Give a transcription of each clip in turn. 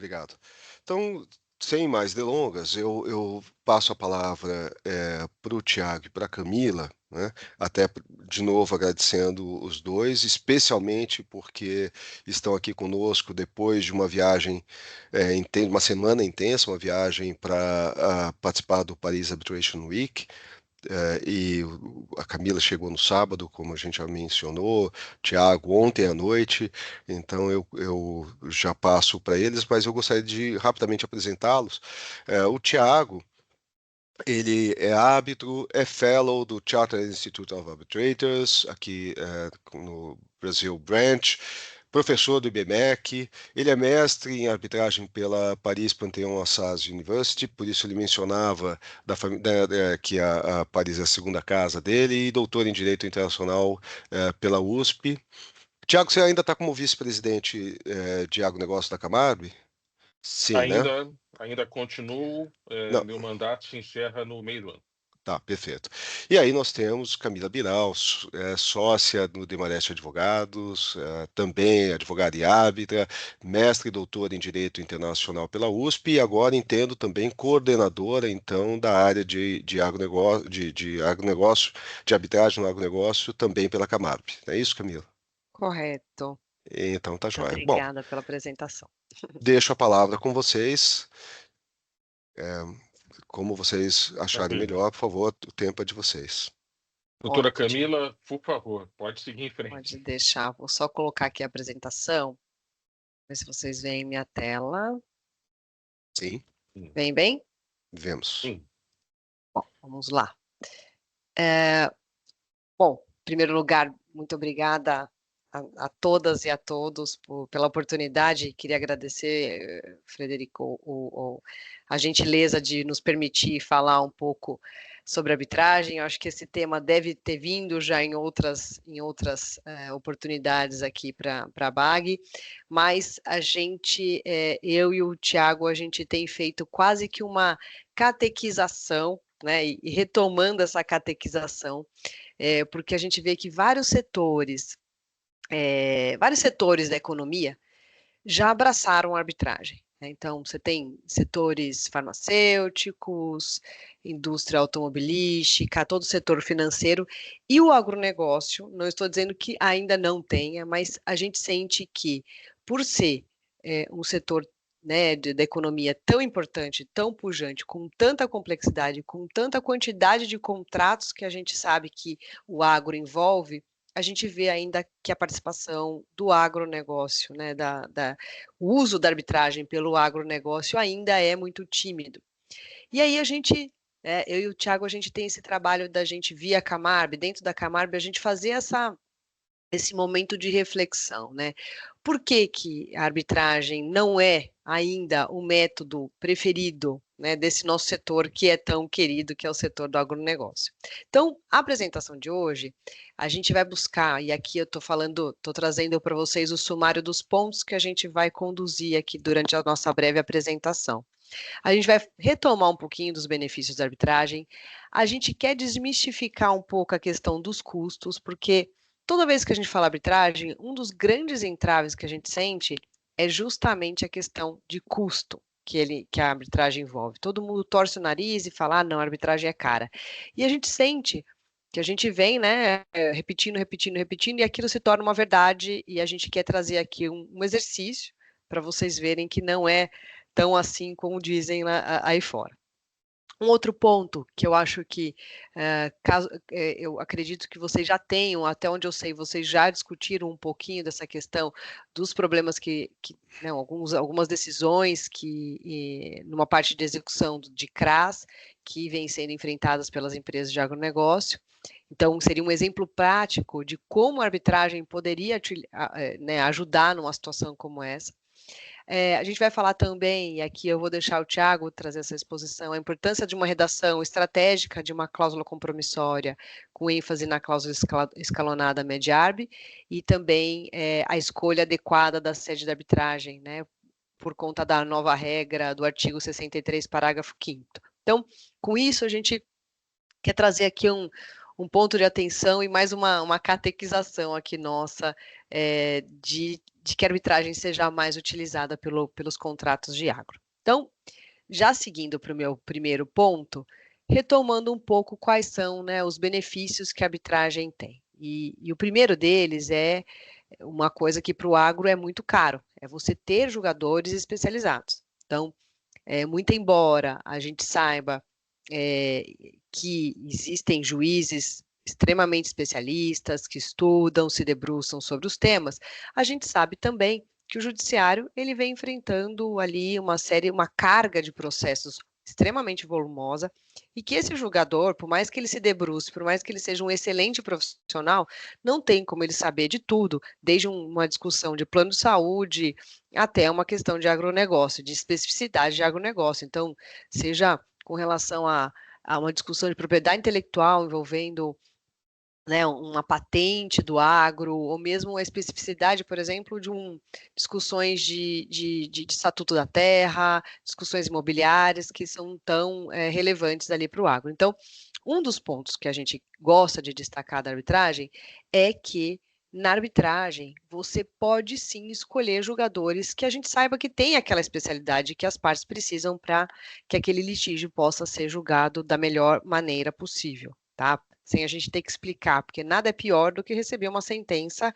Obrigado. Então, sem mais delongas, eu passo a palavra para o Tiago e para a Camila, né? Até de novo agradecendo os dois, especialmente porque estão aqui conosco depois de uma viagem, uma semana intensa, uma viagem para participar do Paris Arbitration Week. E a Camila chegou no sábado, como a gente já mencionou, Tiago ontem à noite, então eu já passo para eles, mas eu gostaria de rapidamente apresentá-los. O Tiago, ele é árbitro, é fellow do Chartered Institute of Arbitrators, aqui no Brasil Branch, professor do IBMEC, ele é mestre em arbitragem pela Paris Panthéon-Assas University, por isso ele mencionava que a Paris é a segunda casa dele, e doutor em Direito Internacional pela USP. Tiago, você ainda está como vice-presidente de agronegócio da Camargo? Sim, né? Ainda continuo, Não. meu mandato se encerra no meio do ano. Tá, perfeito. E aí nós temos Camila Biral, sócia do Demarest Advogados, também advogada e árbitra, mestre e doutora em Direito Internacional pela USP e agora entendo também coordenadora, então, da área de agronegócio, de agronegócio, de arbitragem no agronegócio, também pela Camargo. É isso, Camila? Correto. Então tá Muito joia. Bom, obrigada pela apresentação. deixo a palavra com vocês. Como vocês acharem Maravilha. melhor, por favor, o tempo é de vocês. Doutora Ótimo. Camila, por favor, pode seguir em frente. Pode deixar. Vou só colocar aqui a apresentação. Ver se vocês veem minha tela. Sim, Vem bem? vemos. Sim. Bom, vamos lá. Bom, em primeiro lugar, muito obrigada a todas e a todos pela oportunidade. Queria agradecer, Frederico, a gentileza de nos permitir falar um pouco sobre arbitragem. Eu acho que esse tema deve ter vindo já em outras oportunidades aqui para a BAG, mas a gente, eu e o Tiago, a gente tem feito quase que uma catequização, né, e retomando essa catequização, porque a gente vê que vários setores da economia já abraçaram a arbitragem. Então, você tem setores farmacêuticos, indústria automobilística, todo o setor financeiro e o agronegócio. Não estou dizendo que ainda não tenha, mas a gente sente que, por ser um setor, né, da economia tão importante, tão pujante, com tanta complexidade, com tanta quantidade de contratos que a gente sabe que o agro envolve, a gente vê ainda que a participação do agronegócio, né, o uso da arbitragem pelo agronegócio ainda é muito tímido. E aí a gente, eu e o Tiago, a gente tem esse trabalho da gente via Camarb, dentro da Camarb, a gente fazer esse momento de reflexão, né? Por que que a arbitragem não é ainda o método preferido, né, desse nosso setor que é tão querido, que é o setor do agronegócio? Então, a apresentação de hoje, a gente vai buscar, e aqui eu estou trazendo para vocês o sumário dos pontos que a gente vai conduzir aqui durante a nossa breve apresentação. A gente vai retomar um pouquinho dos benefícios da arbitragem, a gente quer desmistificar um pouco a questão dos custos, porque toda vez que a gente fala arbitragem, um dos grandes entraves que a gente sente é justamente a questão de custo que a arbitragem envolve. Todo mundo torce o nariz e fala, não, a arbitragem é cara. E a gente sente que a gente vem, né, repetindo, e aquilo se torna uma verdade, e a gente quer trazer aqui um exercício para vocês verem que não é tão assim como dizem lá, aí fora. Um outro ponto que eu acho que, eu acredito que vocês já tenham, até onde eu sei, vocês já discutiram um pouquinho dessa questão dos problemas não, algumas decisões numa parte de execução de CRAS, que vêm sendo enfrentadas pelas empresas de agronegócio. Então, seria um exemplo prático de como a arbitragem poderia né, ajudar numa situação como essa. A gente vai falar também, e aqui eu vou deixar o Tiago trazer essa exposição, a importância de uma redação estratégica de uma cláusula compromissória, com ênfase na cláusula escalonada MED-ARB, e também a escolha adequada da sede de arbitragem, né, por conta da nova regra do artigo 63, parágrafo 5º. Então, com isso, a gente quer trazer aqui um ponto de atenção e mais uma catequização aqui nossa de que a arbitragem seja mais utilizada pelos contratos de agro. Então, já seguindo para o meu primeiro ponto, retomando um pouco quais são, né, os benefícios que a arbitragem tem. E o primeiro deles é uma coisa que para o agro é muito caro, é você ter jogadores especializados. Então, muito embora a gente saiba que existem juízes extremamente especialistas que estudam, se debruçam sobre os temas, a gente sabe também que o judiciário ele vem enfrentando ali uma carga de processos extremamente volumosa e que esse julgador, por mais que ele se debruce, por mais que ele seja um excelente profissional, não tem como ele saber de tudo, desde uma discussão de plano de saúde até uma questão de agronegócio, de especificidade de agronegócio. Então, seja com relação a uma discussão de propriedade intelectual envolvendo, né, uma patente do agro, ou mesmo a especificidade, por exemplo, de discussões de estatuto da terra, discussões imobiliárias, que são tão relevantes ali para o agro. Então, um dos pontos que a gente gosta de destacar da arbitragem é que, na arbitragem, você pode sim escolher jogadores que a gente saiba que tem aquela especialidade que as partes precisam para que aquele litígio possa ser julgado da melhor maneira possível, tá? Sem a gente ter que explicar, porque nada é pior do que receber uma sentença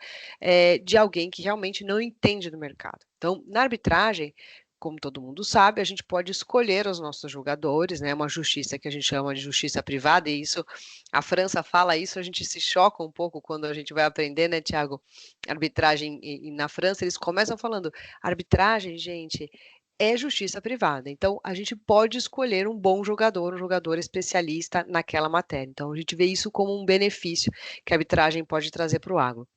de alguém que realmente não entende do mercado. Então, na arbitragem, como todo mundo sabe, a gente pode escolher os nossos julgadores, né? Uma justiça que a gente chama de justiça privada, e isso, a França fala isso, a gente se choca um pouco quando a gente vai aprender, né, Tiago? Arbitragem, e na França eles começam falando, arbitragem, gente, é justiça privada. Então, a gente pode escolher um bom jogador, um jogador especialista naquela matéria. Então, a gente vê isso como um benefício que a arbitragem pode trazer para o agro.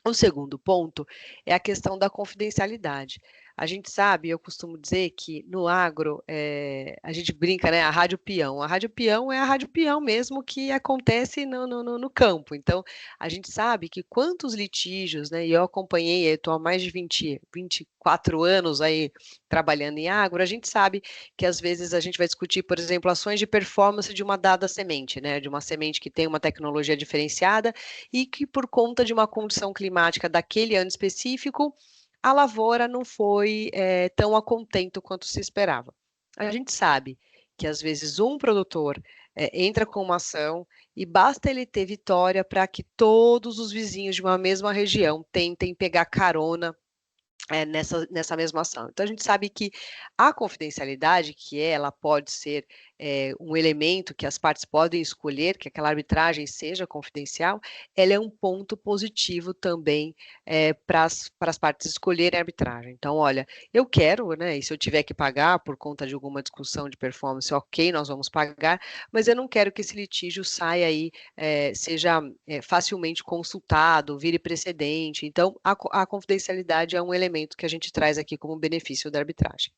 O segundo ponto é a questão da confidencialidade. A gente sabe, eu costumo dizer que no agro, a gente brinca, né, a rádio peão. A rádio peão é a rádio peão mesmo que acontece no campo. Então, a gente sabe que quantos litígios, né, e eu acompanhei, eu estou há mais de 24 anos aí trabalhando em agro, a gente sabe que às vezes a gente vai discutir, por exemplo, ações de performance de uma dada semente, né, de uma semente que tem uma tecnologia diferenciada e que por conta de uma condição climática daquele ano específico, a lavoura não foi tão a contento quanto se esperava. A gente sabe que às vezes um produtor entra com uma ação e basta ele ter vitória para que todos os vizinhos de uma mesma região tentem pegar carona nessa mesma ação. Então, a gente sabe que a confidencialidade, ela pode ser um elemento que as partes podem escolher, que aquela arbitragem seja confidencial, ela é um ponto positivo também para as partes escolherem a arbitragem. Então, olha, eu quero, né, e se eu tiver que pagar por conta de alguma discussão de performance, ok, nós vamos pagar, mas eu não quero que esse litígio saia aí, seja facilmente consultado, vire precedente. Então, a confidencialidade é um elemento que a gente traz aqui como benefício da arbitragem.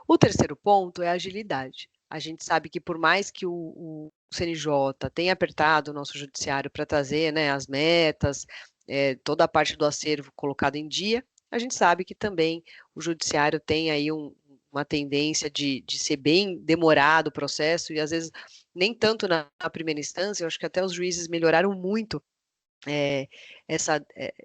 O terceiro ponto é a agilidade. A gente sabe que por mais que o CNJ tenha apertado o nosso judiciário para trazer, né, as metas, toda a parte do acervo colocada em dia, a gente sabe que também o judiciário tem aí uma tendência de ser bem demorado o processo, e às vezes nem tanto na primeira instância, eu acho que até os juízes melhoraram muito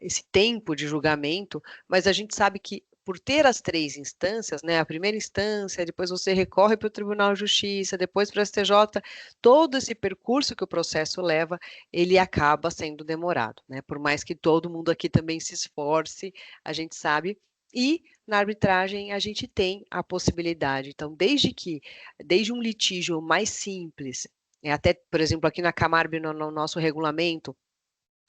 esse tempo de julgamento, mas a gente sabe que por ter as 3 instâncias, né, a primeira instância, depois você recorre para o Tribunal de Justiça, depois para o STJ, todo esse percurso que o processo leva, ele acaba sendo demorado, né, por mais que todo mundo aqui também se esforce, a gente sabe, e na arbitragem a gente tem a possibilidade, então desde um litígio mais simples, até, por exemplo, aqui na Camarb, no nosso regulamento,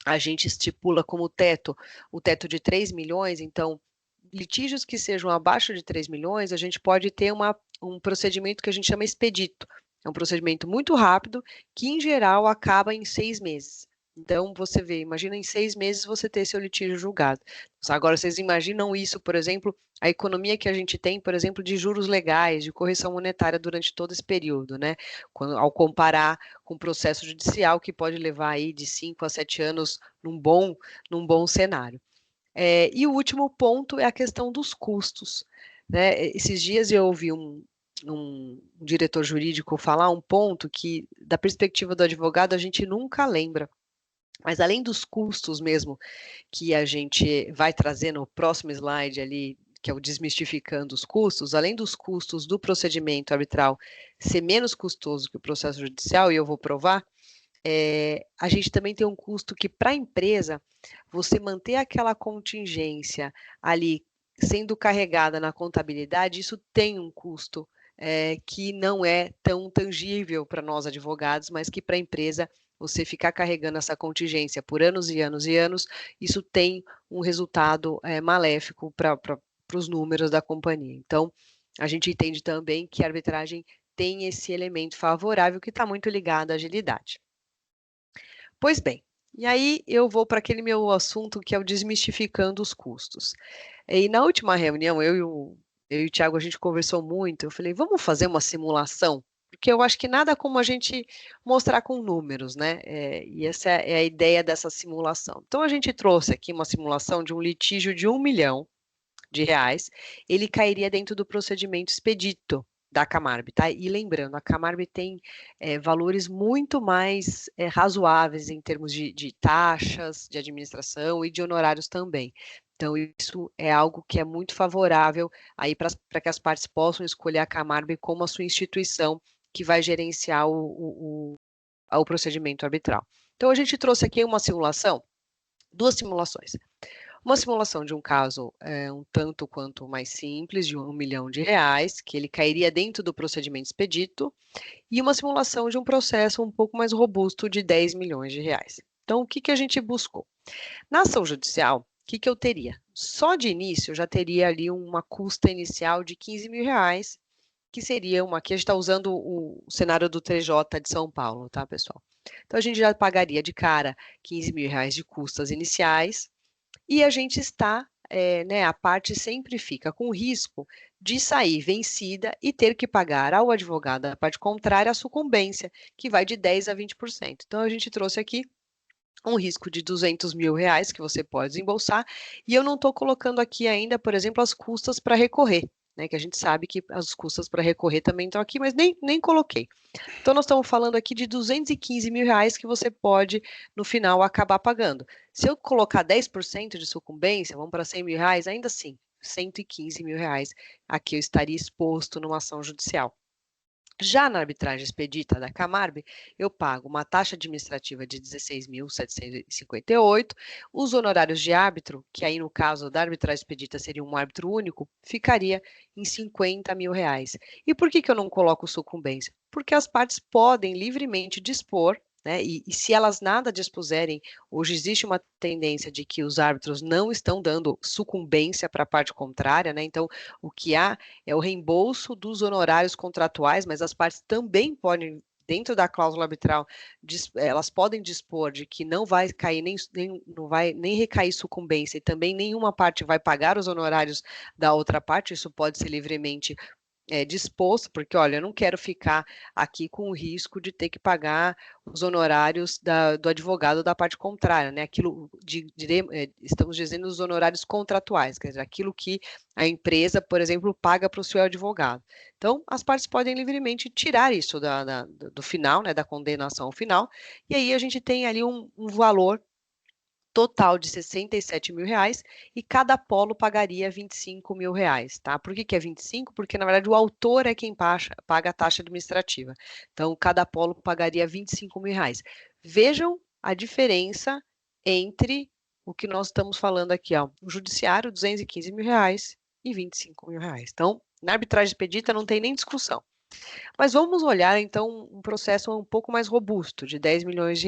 a gente estipula como teto o teto de 3 milhões, então, litígios que sejam abaixo de 3 milhões, a gente pode ter um procedimento que a gente chama expedito. É um procedimento muito rápido, que em geral acaba em 6 meses. Então, você vê, imagina em 6 meses você ter seu litígio julgado. Agora, vocês imaginam isso, por exemplo, a economia que a gente tem, por exemplo, de juros legais, de correção monetária durante todo esse período, né? Ao comparar com o processo judicial, que pode levar aí de 5 a 7 anos num bom cenário. E o último ponto é a questão dos custos, né? Esses dias eu ouvi um diretor jurídico falar um ponto que, da perspectiva do advogado, a gente nunca lembra. Mas além dos custos mesmo, que a gente vai trazer no próximo slide ali, que é o desmistificando os custos, além dos custos do procedimento arbitral ser menos custoso que o processo judicial, e eu vou provar, a gente também tem um custo que, para a empresa, você manter aquela contingência ali sendo carregada na contabilidade, isso tem um custo que não é tão tangível para nós advogados, mas que para a empresa, você ficar carregando essa contingência por anos e anos e anos, isso tem um resultado maléfico para os números da companhia. Então, a gente entende também que a arbitragem tem esse elemento favorável que está muito ligado à agilidade. Pois bem, e aí eu vou para aquele meu assunto que é o desmistificando os custos. E na última reunião, eu e o Thiago, a gente conversou muito, eu falei, vamos fazer uma simulação? Porque eu acho que nada como a gente mostrar com números, né? E essa é a ideia dessa simulação. Então, a gente trouxe aqui uma simulação de um litígio de R$1 milhão, ele cairia dentro do procedimento expedito da Camarbe, tá? E lembrando, a Camarbe tem valores muito mais razoáveis em termos de taxas, de administração e de honorários também. Então, isso é algo que é muito favorável aí para que as partes possam escolher a Camarbe como a sua instituição que vai gerenciar o procedimento arbitral. Então, a gente trouxe aqui uma simulação, duas simulações. Uma simulação de um caso um tanto quanto mais simples, de R$1 milhão, que ele cairia dentro do procedimento expedito, e uma simulação de um processo um pouco mais robusto de R$10 milhões. Então, o que a gente buscou? Na ação judicial, o que eu teria? Só de início, eu já teria ali uma custa inicial de R$15 mil, que seria aqui a gente está usando o cenário do TJ de São Paulo, tá, pessoal? Então, a gente já pagaria de cara R$15 mil de custas iniciais, e a gente está, a parte sempre fica com o risco de sair vencida e ter que pagar ao advogado da parte contrária a sucumbência, que vai de 10% a 20%. Então, a gente trouxe aqui um risco de R$200 mil que você pode desembolsar, e eu não estou colocando aqui ainda, por exemplo, as custas para recorrer, né, que a gente sabe que as custas para recorrer também estão aqui, mas nem coloquei. Então, nós estamos falando aqui de R$215 mil que você pode, no final, acabar pagando. Se eu colocar 10% de sucumbência, vamos para R$100 mil, ainda assim, R$115 mil aqui eu estaria exposto numa ação judicial. Já na arbitragem expedita da Camarbe, eu pago uma taxa administrativa de 16.758, os honorários de árbitro, que aí no caso da arbitragem expedita seria um árbitro único, ficaria em R$50 mil. E por que eu não coloco sucumbência? Porque as partes podem livremente dispor, né, e se elas nada dispuserem, hoje existe uma tendência de que os árbitros não estão dando sucumbência para a parte contrária, né? Então, o que há é o reembolso dos honorários contratuais, mas as partes também podem, dentro da cláusula arbitral, elas podem dispor de que não vai cair não vai nem recair sucumbência e também nenhuma parte vai pagar os honorários da outra parte, isso pode ser livremente disposto, porque, olha, eu não quero ficar aqui com o risco de ter que pagar os honorários do advogado da parte contrária, né? Aquilo estamos dizendo os honorários contratuais, quer dizer, aquilo que a empresa, por exemplo, paga para o seu advogado. Então, as partes podem livremente tirar isso do final, né, da condenação final, e aí a gente tem ali um valor total de R$67 mil, e cada polo pagaria R$25 mil, tá? Por que é 25? Porque, na verdade, o autor é quem paga a taxa administrativa. Então, cada polo pagaria R$25 mil. Vejam a diferença entre o que nós estamos falando aqui, ó. O judiciário, R$215 mil e R$25 mil. Então, na arbitragem expedita não tem nem discussão. Mas vamos olhar, então, um processo um pouco mais robusto, de R$10 milhões.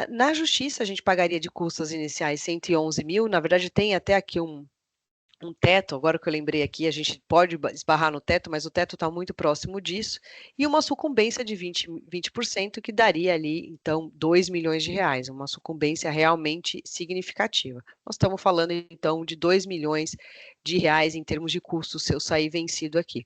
Na justiça, a gente pagaria de custas iniciais 111 mil, na verdade tem até aqui um teto, agora que eu lembrei aqui, a gente pode esbarrar no teto, mas o teto está muito próximo disso, e uma sucumbência de 20%, que daria ali, então, R$2 milhões, uma sucumbência realmente significativa. Nós estamos falando, então, de R$2 milhões em termos de custos, se eu sair vencido aqui.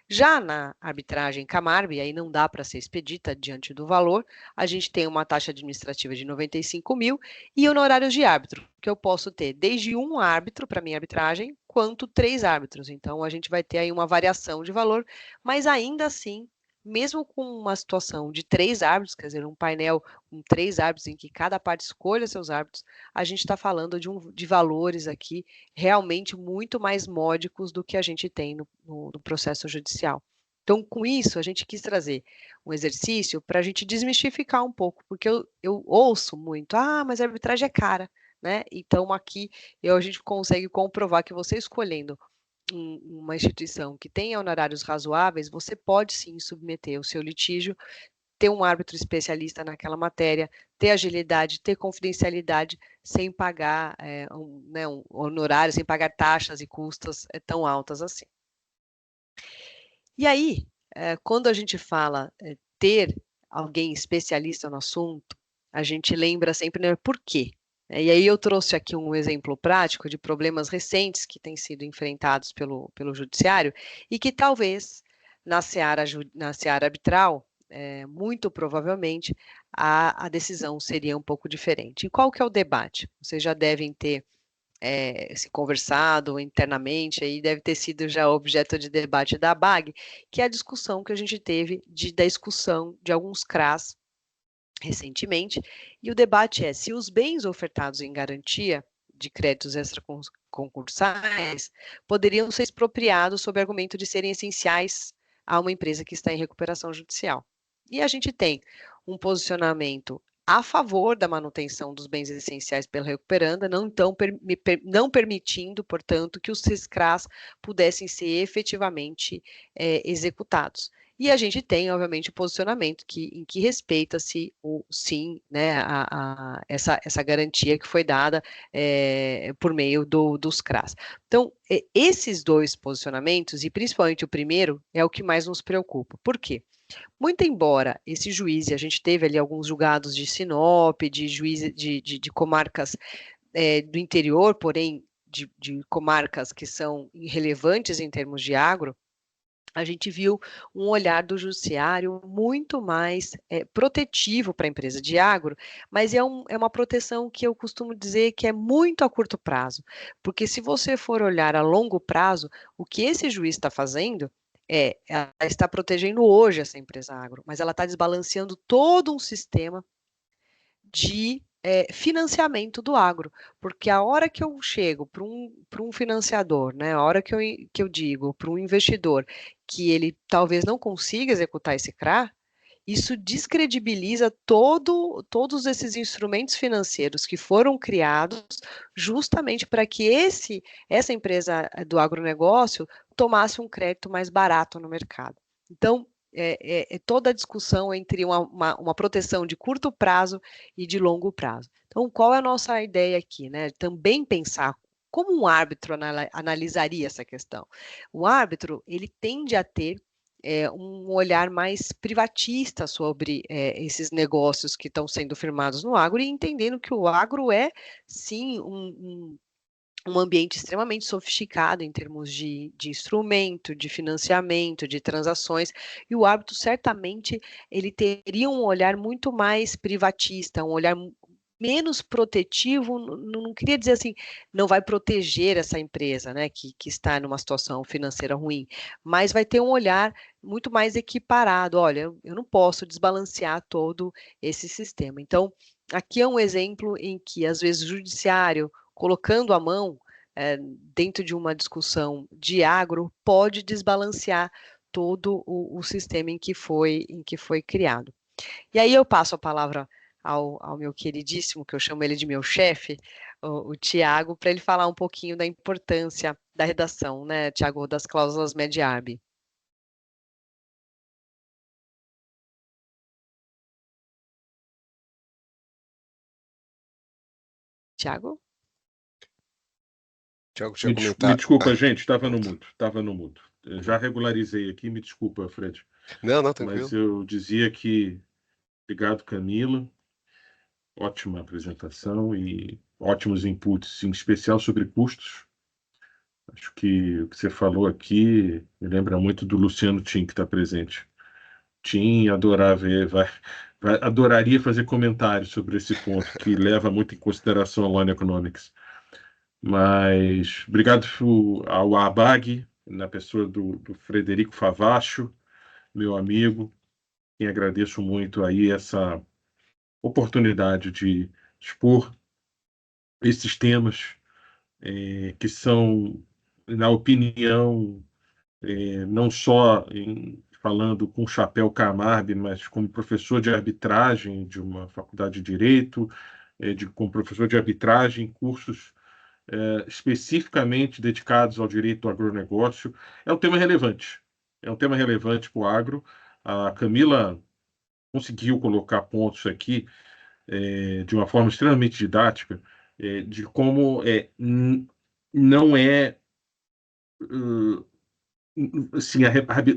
Já na arbitragem Camarbe, aí não dá para ser expedita diante do valor, a gente tem uma taxa administrativa de 95 mil e honorários de árbitro, que eu posso ter desde um árbitro para minha arbitragem, quanto 3 árbitros. Então, a gente vai ter aí uma variação de valor, mas ainda assim mesmo com uma situação de 3 árbitros, quer dizer, um painel com 3 árbitros em que cada parte escolha seus árbitros, a gente está falando de valores aqui realmente muito mais módicos do que a gente tem no processo judicial. Então, com isso, a gente quis trazer um exercício para a gente desmistificar um pouco, porque eu ouço muito, mas a arbitragem é cara, né? Então, aqui a gente consegue comprovar que você escolhendo uma instituição que tenha honorários razoáveis, você pode sim submeter o seu litígio, ter um árbitro especialista naquela matéria, ter agilidade, ter confidencialidade, sem pagar um honorário, sem pagar taxas e custas tão altas assim. E aí, quando a gente fala ter alguém especialista no assunto, a gente lembra sempre, né, por quê? E aí eu trouxe aqui um exemplo prático de problemas recentes que têm sido enfrentados pelo judiciário e que talvez na seara arbitral, muito provavelmente, a decisão seria um pouco diferente. E qual que é o debate? Vocês já devem ter se conversado internamente, aí deve ter sido já objeto de debate da ABAG, que é a discussão que a gente teve da discussão de alguns CRAs recentemente, e o debate é se os bens ofertados em garantia de créditos extraconcursais poderiam ser expropriados sob argumento de serem essenciais a uma empresa que está em recuperação judicial. E a gente tem um posicionamento a favor da manutenção dos bens essenciais pela recuperanda, não permitindo, portanto, que os CRAs pudessem ser efetivamente executados. E a gente tem, obviamente, o posicionamento em que respeita-se né, essa garantia que foi dada por meio dos CRAs. Então, esses dois posicionamentos, e principalmente o primeiro, é o que mais nos preocupa. Por quê? Muito embora esse juiz, e a gente teve ali alguns julgados de Sinop, de juízes de comarcas do interior, porém de comarcas que são irrelevantes em termos de agro, a gente viu um olhar do judiciário muito mais protetivo para a empresa de agro, mas é uma proteção que eu costumo dizer que é muito a curto prazo, porque se você for olhar a longo prazo, o que esse juiz está fazendo ela está protegendo hoje essa empresa agro, mas ela está desbalanceando todo um sistema de financiamento do agro, porque a hora que eu chego para um financiador, né, a hora que eu digo para um investidor que ele talvez não consiga executar esse CRA, isso descredibiliza todos esses instrumentos financeiros que foram criados justamente para que essa empresa do agronegócio tomasse um crédito mais barato no mercado. Então, toda a discussão entre uma proteção de curto prazo e de longo prazo. Então, qual é a nossa ideia aqui? Né? Também pensar como um árbitro analisaria essa questão. O árbitro, ele tende a ter um olhar mais privatista sobre esses negócios que estão sendo firmados no agro e entendendo que o agro é, sim, um ambiente extremamente sofisticado em termos de instrumento, de financiamento, de transações, e o árbitro certamente ele teria um olhar muito mais privatista, um olhar menos protetivo, não queria dizer assim, não vai proteger essa empresa, né, que está numa situação financeira ruim, mas vai ter um olhar muito mais equiparado, olha, eu não posso desbalancear todo esse sistema. Então, aqui é um exemplo em que, às vezes, o judiciário, colocando a mão dentro de uma discussão de agro, pode desbalancear todo o sistema em que foi criado. E aí eu passo a palavra ao meu queridíssimo, que eu chamo ele de meu chefe, o Tiago, para ele falar um pouquinho da importância da redação, né, Tiago, das cláusulas MED-ARB. Tiago? Tiago tinha Me comentado. desculpa, gente, estava no mudo. Eu já regularizei aqui, me desculpa, Fred. Não, tranquilo. Mas eu dizia que, obrigado, Camila, ótima apresentação e ótimos inputs, em especial sobre custos. Acho que o que você falou aqui me lembra muito do Luciano Tim, que está presente. Tim adoraria fazer comentários sobre esse ponto, que leva muito em consideração a Line Economics. Mas obrigado ao ABAG, na pessoa do Frederico Favacho, meu amigo, e agradeço muito aí essa oportunidade de expor esses temas que são, na opinião, não só falando com chapéu Camargue, mas como professor de arbitragem de uma faculdade de Direito, como professor de arbitragem, cursos especificamente dedicados ao direito do agronegócio. É um tema relevante. É um tema relevante para o agro. A Camila conseguiu colocar pontos aqui de uma forma extremamente didática de como não é assim,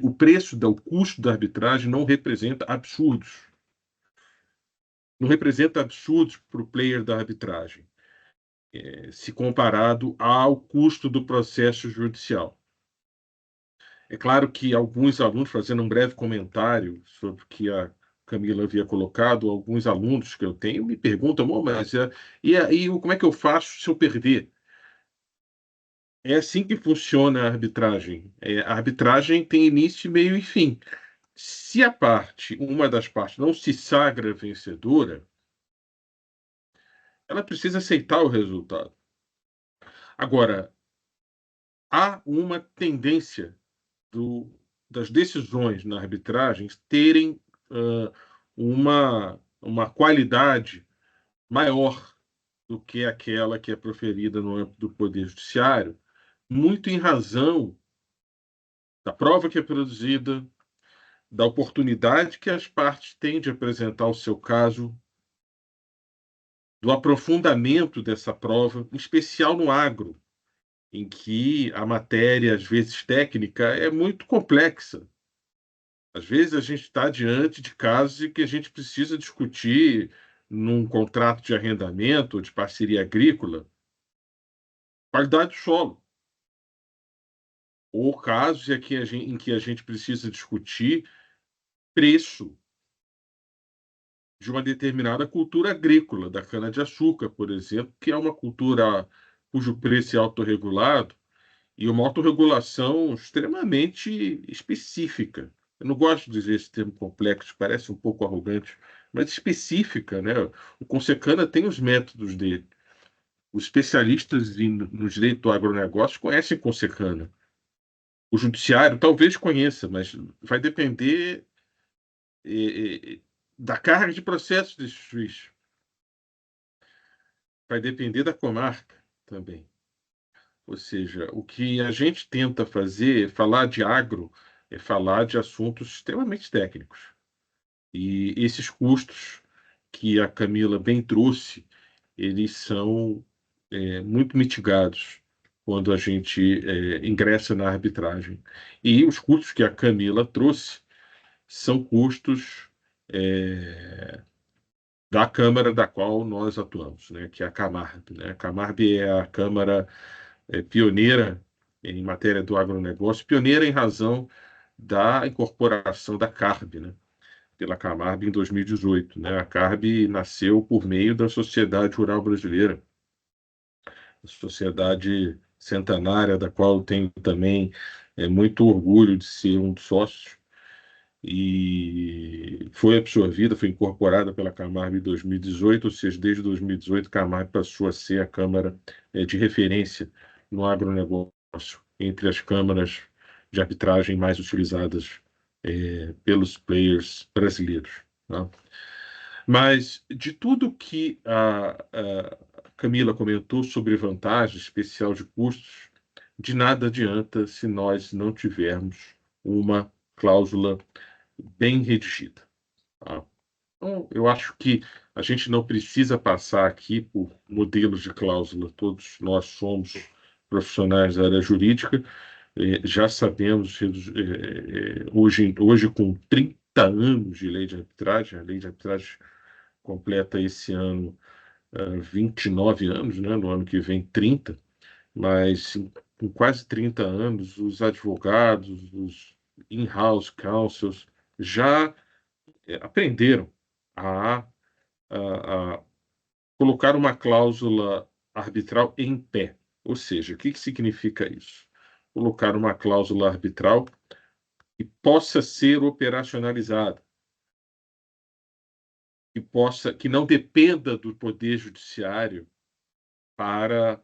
o preço, o custo da arbitragem não representa absurdos. Não representa absurdos para o player da arbitragem, se comparado ao custo do processo judicial. É claro que alguns alunos, fazendo um breve comentário sobre o que a Camila havia colocado, alguns alunos que eu tenho me perguntam, mas e aí como é que eu faço se eu perder? É assim que funciona a arbitragem. A arbitragem tem início, meio e fim. Se uma das partes não se sagra vencedora, ela precisa aceitar o resultado. Agora, há uma tendência das decisões na arbitragem terem uma qualidade maior do que aquela que é proferida no âmbito do Poder Judiciário, muito em razão da prova que é produzida, da oportunidade que as partes têm de apresentar o seu caso, do aprofundamento dessa prova, em especial no agro, em que a matéria, às vezes técnica, é muito complexa. Às vezes a gente está diante de casos em que a gente precisa discutir num contrato de arrendamento ou de parceria agrícola qualidade do solo, ou casos em que a gente precisa discutir preço de uma determinada cultura agrícola, da cana-de-açúcar, por exemplo, que é uma cultura cujo preço é autorregulado e uma autorregulação extremamente específica. Eu não gosto de dizer esse termo complexo, parece um pouco arrogante, mas específica, né? O Consecana tem os métodos dele. Os especialistas no direito do agronegócio conhecem Consecana. O judiciário talvez conheça, mas vai depender da carga de processos desse juiz. Vai depender da comarca também. Ou seja, o que a gente tenta fazer, falar de agro, é falar de assuntos extremamente técnicos. E esses custos que a Camila bem trouxe, eles são muito mitigados quando a gente ingressa na arbitragem. E os custos que a Camila trouxe são custos da Câmara da qual nós atuamos, né, que é a Camarb, né? A Camarb é a Câmara pioneira em matéria do agronegócio, pioneira em razão da incorporação da CARB, né, pela Camarb em 2018. Né? A CARB nasceu por meio da Sociedade Rural Brasileira, a sociedade centenária, da qual eu tenho também muito orgulho de ser um dos sócios, e foi absorvida, foi incorporada pela Camarb em 2018, ou seja, desde 2018 a Camarb passou a ser a câmara de referência no agronegócio, entre as câmaras de arbitragem mais utilizadas pelos players brasileiros. Tá? Mas de tudo que a Camila comentou sobre vantagem especial de custos, de nada adianta se nós não tivermos uma cláusula bem redigida. Tá? Então, eu acho que a gente não precisa passar aqui por modelos de cláusula. Todos nós somos profissionais da área jurídica, já sabemos, hoje com 30 anos de lei de arbitragem, a lei de arbitragem completa esse ano 29 anos, né? No ano que vem 30, mas com quase 30 anos, os advogados, os in-house counsels já aprenderam a colocar uma cláusula arbitral em pé. Ou seja, o que significa isso? Colocar uma cláusula arbitral que possa ser operacionalizada, que não dependa do Poder Judiciário para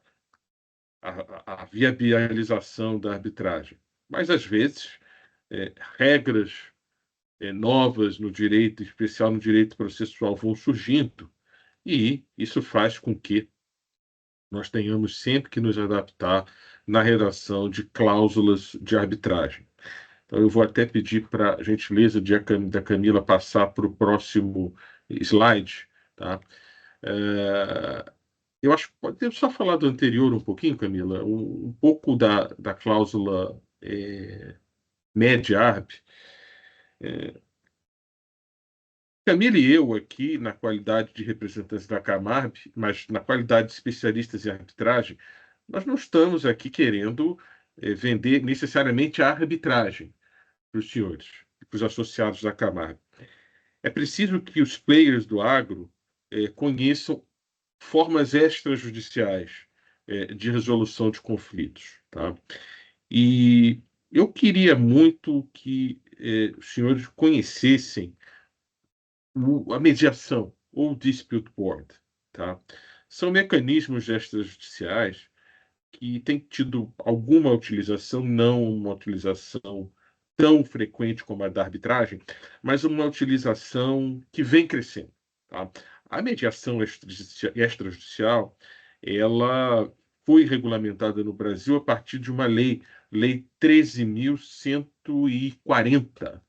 a viabilização da arbitragem. Mas, às vezes, regras novas no direito, em especial no direito processual, vão surgindo, e isso faz com que nós tenhamos sempre que nos adaptar na redação de cláusulas de arbitragem. Então, eu vou até pedir para a gentileza da Camila passar para o próximo slide. Tá? Eu acho que pode só falar do anterior um pouquinho, Camila, um pouco da cláusula MED-ARB. Camila e eu aqui, na qualidade de representantes da Camarb, mas na qualidade de especialistas em arbitragem, nós não estamos aqui querendo vender necessariamente a arbitragem para os senhores, para os associados da Camarb. É preciso que os players do agro conheçam formas extrajudiciais de resolução de conflitos. Tá? E eu queria muito que os senhores conhecessem a mediação ou dispute board. Tá? São mecanismos extrajudiciais que têm tido alguma utilização, não uma utilização tão frequente como a da arbitragem, mas uma utilização que vem crescendo. Tá? A mediação extrajudicial, ela foi regulamentada no Brasil a partir de uma lei 13.140,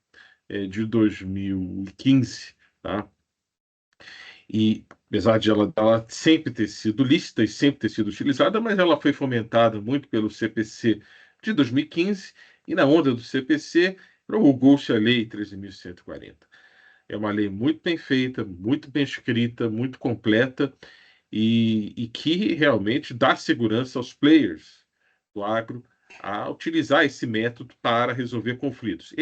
de 2015, tá? E apesar de ela sempre ter sido lícita e sempre ter sido utilizada, mas ela foi fomentada muito pelo CPC de 2015, e na onda do CPC promulgou-se a Lei 13.140. É uma lei muito bem feita, muito bem escrita, muito completa, e que realmente dá segurança aos players do agro a utilizar esse método para resolver conflitos.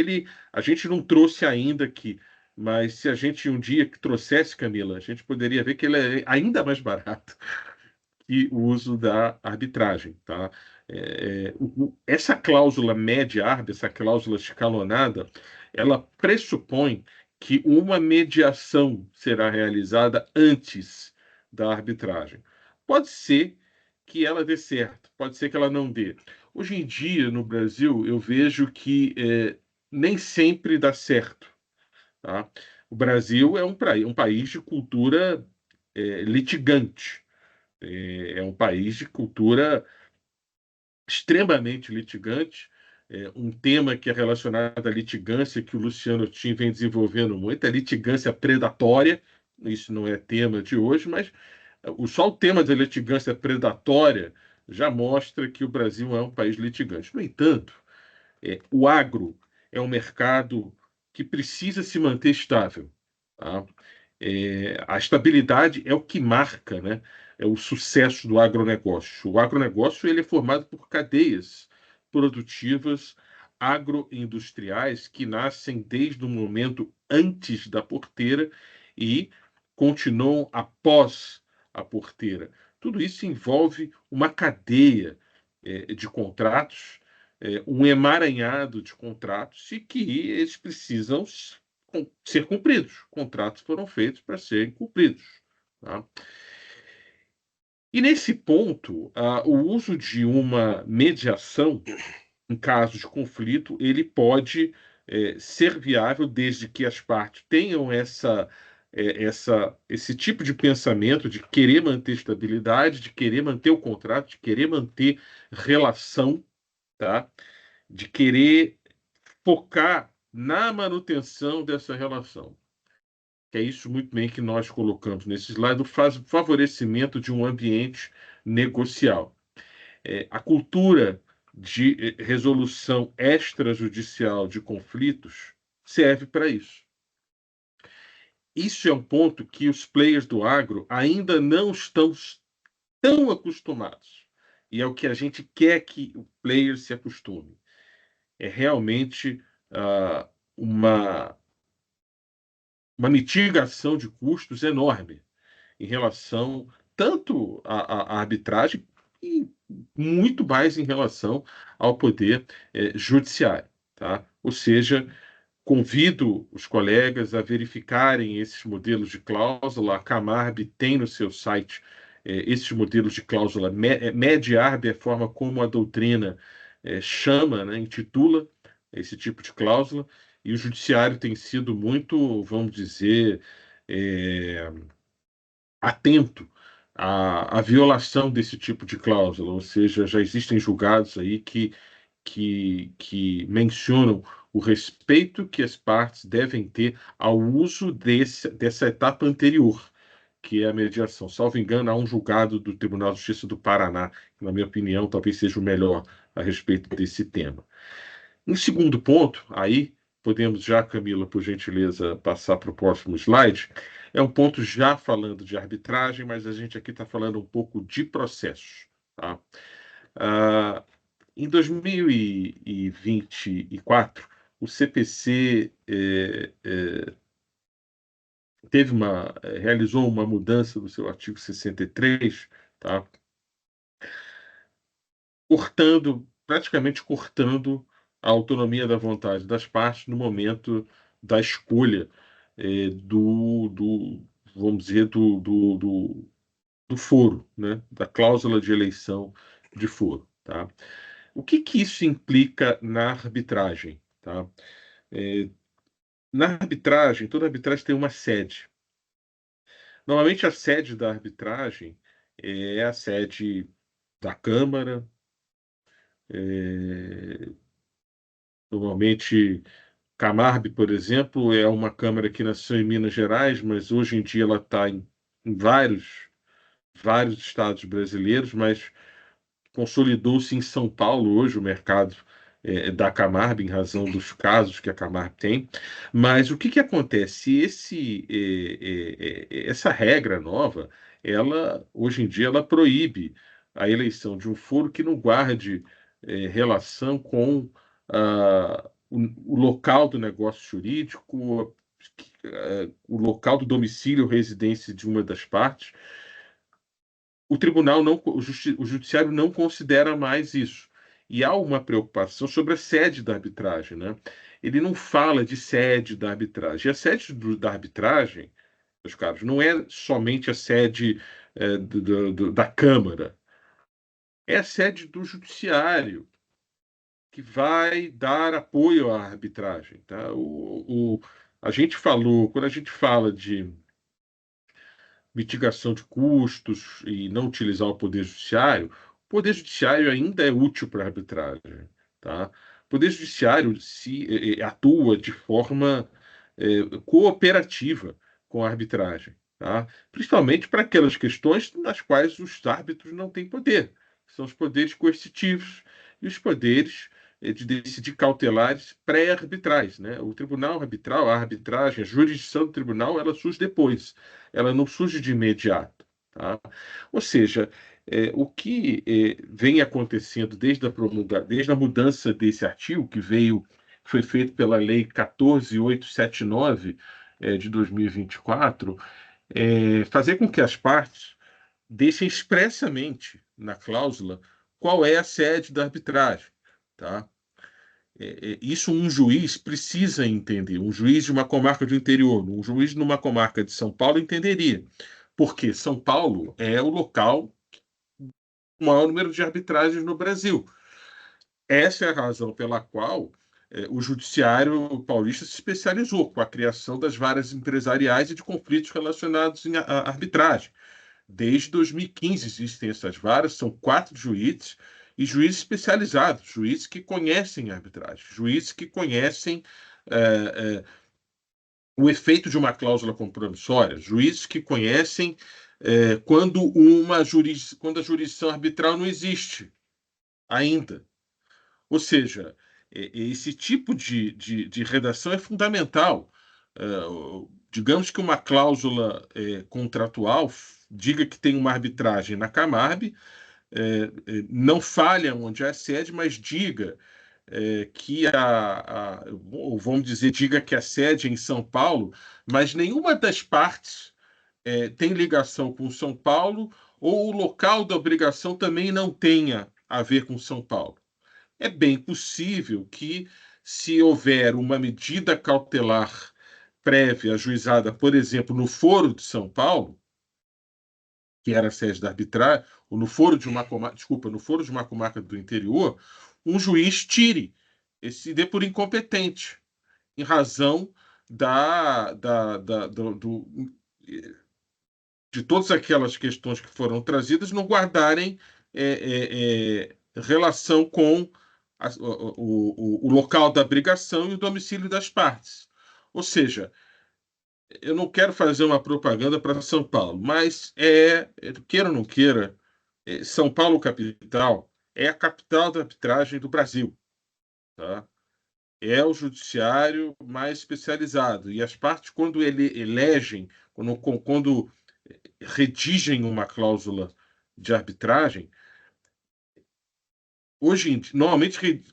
A gente não trouxe ainda aqui, mas se a gente um dia que trouxesse, Camila, a gente poderia ver que ele é ainda mais barato que o uso da arbitragem. Tá? Essa cláusula média-arb, essa cláusula escalonada, ela pressupõe que uma mediação será realizada antes da arbitragem. Pode ser que ela dê certo, pode ser que ela não dê. Hoje em dia, no Brasil, eu vejo que nem sempre dá certo. Tá? O Brasil é um país de cultura litigante. É um país de cultura extremamente litigante. Um tema que é relacionado à litigância, que o Luciano Tim vem desenvolvendo muito, é litigância predatória. Isso não é tema de hoje, mas só o tema da litigância predatória já mostra que o Brasil é um país litigante. No entanto, o agro é um mercado que precisa se manter estável. Tá? A estabilidade é o que marca, né, o sucesso do agronegócio. O agronegócio ele é formado por cadeias produtivas agroindustriais que nascem desde o momento antes da porteira e continuam após a porteira. Tudo isso envolve uma cadeia de contratos, um emaranhado de contratos e que eles precisam ser cumpridos. Contratos foram feitos para serem cumpridos. Tá? E nesse ponto, o uso de uma mediação em caso de conflito, ele pode ser viável desde que as partes tenham esse tipo de pensamento de querer manter estabilidade, de querer manter o contrato, de querer manter relação, tá? De querer focar na manutenção dessa relação. Que é isso muito bem que nós colocamos nesse slide, o favorecimento de um ambiente negocial. A cultura de resolução extrajudicial de conflitos serve para isso. Isso é um ponto que os players do agro ainda não estão tão acostumados. E é o que a gente quer que o player se acostume. É realmente uma mitigação de custos enorme em relação tanto à arbitragem e muito mais em relação ao poder judiciário. Tá? Ou seja, convido os colegas a verificarem esses modelos de cláusula. A Camarb tem no seu site esses modelos de cláusula. MED-ARB é a forma como a doutrina chama, né, intitula esse tipo de cláusula, e o judiciário tem sido muito, vamos dizer, atento à violação desse tipo de cláusula. Ou seja, já existem julgados aí que mencionam o respeito que as partes devem ter ao uso dessa etapa anterior, que é a mediação. Salvo engano, há um julgado do Tribunal de Justiça do Paraná, que, na minha opinião, talvez seja o melhor a respeito desse tema. Um segundo ponto, aí podemos já, Camila, por gentileza, passar para o próximo slide, é um ponto já falando de arbitragem, mas a gente aqui está falando um pouco de processos. Tá? Em 2024, o CPC realizou uma mudança no seu artigo 63, tá? Praticamente cortando a autonomia da vontade das partes no momento da escolha vamos dizer, do foro, né? Da cláusula de eleição de foro. Tá? O que isso implica na arbitragem? Tá? Na arbitragem, toda arbitragem tem uma sede. Normalmente a sede da arbitragem é a sede da Câmara. Normalmente, Camarb, por exemplo, é uma Câmara que nasceu em Minas Gerais, mas hoje em dia ela está em vários estados brasileiros, mas consolidou-se em São Paulo hoje o mercado da Camarb, em razão dos casos que a Camarb tem. Mas o que acontece? Essa regra nova, ela hoje em dia ela proíbe a eleição de um foro que não guarde relação com o local do negócio jurídico, o local do domicílio ou residência de uma das partes. O tribunal não, o judiciário não considera mais isso. E há uma preocupação sobre a sede da arbitragem, né? Ele não fala de sede da arbitragem. E a sede da arbitragem, meus caros, não é somente a sede da Câmara. É a sede do judiciário, que vai dar apoio à arbitragem. Tá? A gente falou, quando a gente fala de mitigação de custos e não utilizar o Poder Judiciário ainda é útil para a arbitragem. Tá? O Poder Judiciário atua de forma cooperativa com a arbitragem, tá? Principalmente para aquelas questões nas quais os árbitros não têm poder. São os poderes coercitivos e os poderes de decidir cautelares pré-arbitrais, né? O tribunal arbitral, a arbitragem, a jurisdição do tribunal, ela surge depois, ela não surge de imediato. Tá? Ou seja, o que vem acontecendo desde a mudança desse artigo, que foi feito pela Lei 14.879 de 2024, fazer com que as partes deixem expressamente na cláusula qual é a sede da arbitragem. Tá? Isso um juiz precisa entender. Um juiz de uma comarca do interior, um juiz numa comarca de São Paulo entenderia. Porque São Paulo é o local com o maior número de arbitragens no Brasil. Essa é a razão pela qual o judiciário paulista se especializou com a criação das varas empresariais e de conflitos relacionados à arbitragem. Desde 2015 existem essas varas, são 4 juízes, e juízes especializados, juízes que conhecem a arbitragem, juízes que conhecem o efeito de uma cláusula compromissória, juízes que conhecem quando a jurisdição arbitral não existe ainda. Ou seja, esse tipo de redação é fundamental. Digamos que uma cláusula contratual diga que tem uma arbitragem na Camarb, não falha onde há sede, mas diga que ou vamos dizer, diga que a sede é em São Paulo, mas nenhuma das partes tem ligação com São Paulo, ou o local da obrigação também não tenha a ver com São Paulo. É bem possível que se houver uma medida cautelar prévia ajuizada, por exemplo, no Foro de São Paulo, que era a sede da arbitragem, ou no Foro de uma comarca, desculpa, no Foro de uma comarca do interior, um juiz tire esse dê por incompetente, em razão de todas aquelas questões que foram trazidas não guardarem relação com o local da abrigação e o domicílio das partes. Ou seja, eu não quero fazer uma propaganda para São Paulo, mas queira ou não queira, São Paulo capital é a capital da arbitragem do Brasil, tá? É o judiciário mais especializado. E as partes, quando elegem, quando redigem uma cláusula de arbitragem, hoje em dia, normalmente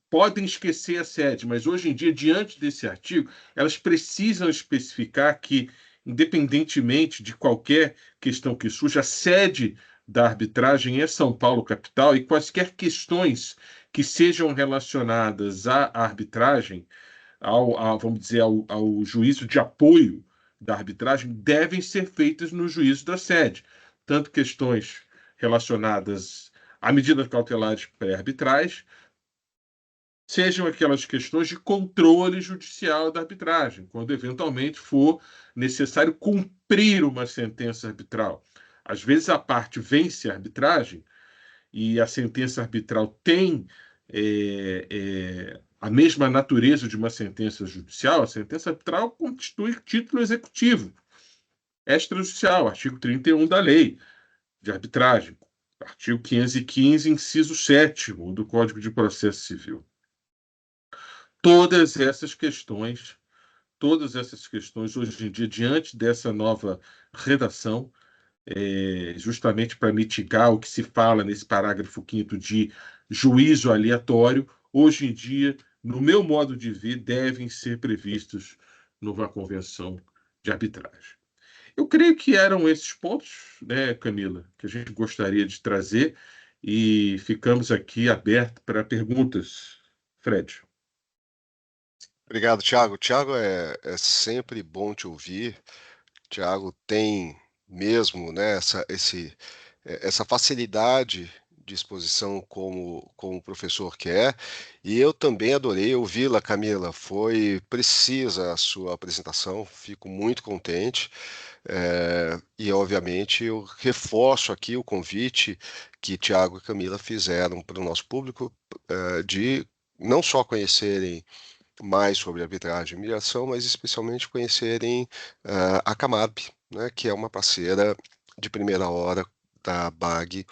podem esquecer a sede, mas hoje em dia, diante desse artigo, elas precisam especificar que, independentemente de qualquer questão que surja, a sede da arbitragem é São Paulo capital, e quaisquer questões que sejam relacionadas à arbitragem, vamos dizer, ao juízo de apoio da arbitragem, devem ser feitas no juízo da sede. Tanto questões relacionadas a medidas cautelares pré-arbitrais, sejam aquelas questões de controle judicial da arbitragem, quando eventualmente for necessário cumprir uma sentença arbitral. Às vezes a parte vence a arbitragem e a sentença arbitral tem a mesma natureza de uma sentença judicial. A sentença arbitral constitui título executivo extrajudicial, artigo 31 da lei de arbitragem, artigo 515, inciso 7º do Código de Processo Civil. Todas essas questões hoje em dia, diante dessa nova redação, justamente para mitigar o que se fala nesse parágrafo 5º de juízo aleatório, hoje em dia, no meu modo de ver, devem ser previstos numa convenção de arbitragem. Eu creio que eram esses pontos, né, Camila, que a gente gostaria de trazer, e ficamos aqui abertos para perguntas. Fred. Obrigado, Thiago. Thiago, é sempre bom te ouvir. Thiago tem mesmo, né, essa facilidade de exposição como o professor que é, e eu também adorei ouvi-la, Camila. Foi precisa a sua apresentação, fico muito contente. E, obviamente, eu reforço aqui o convite que Thiago e Camila fizeram para o nosso público, de não só conhecerem mais sobre arbitragem e mediação, mas especialmente conhecerem a Camab, né, que é uma parceira de primeira hora da BAG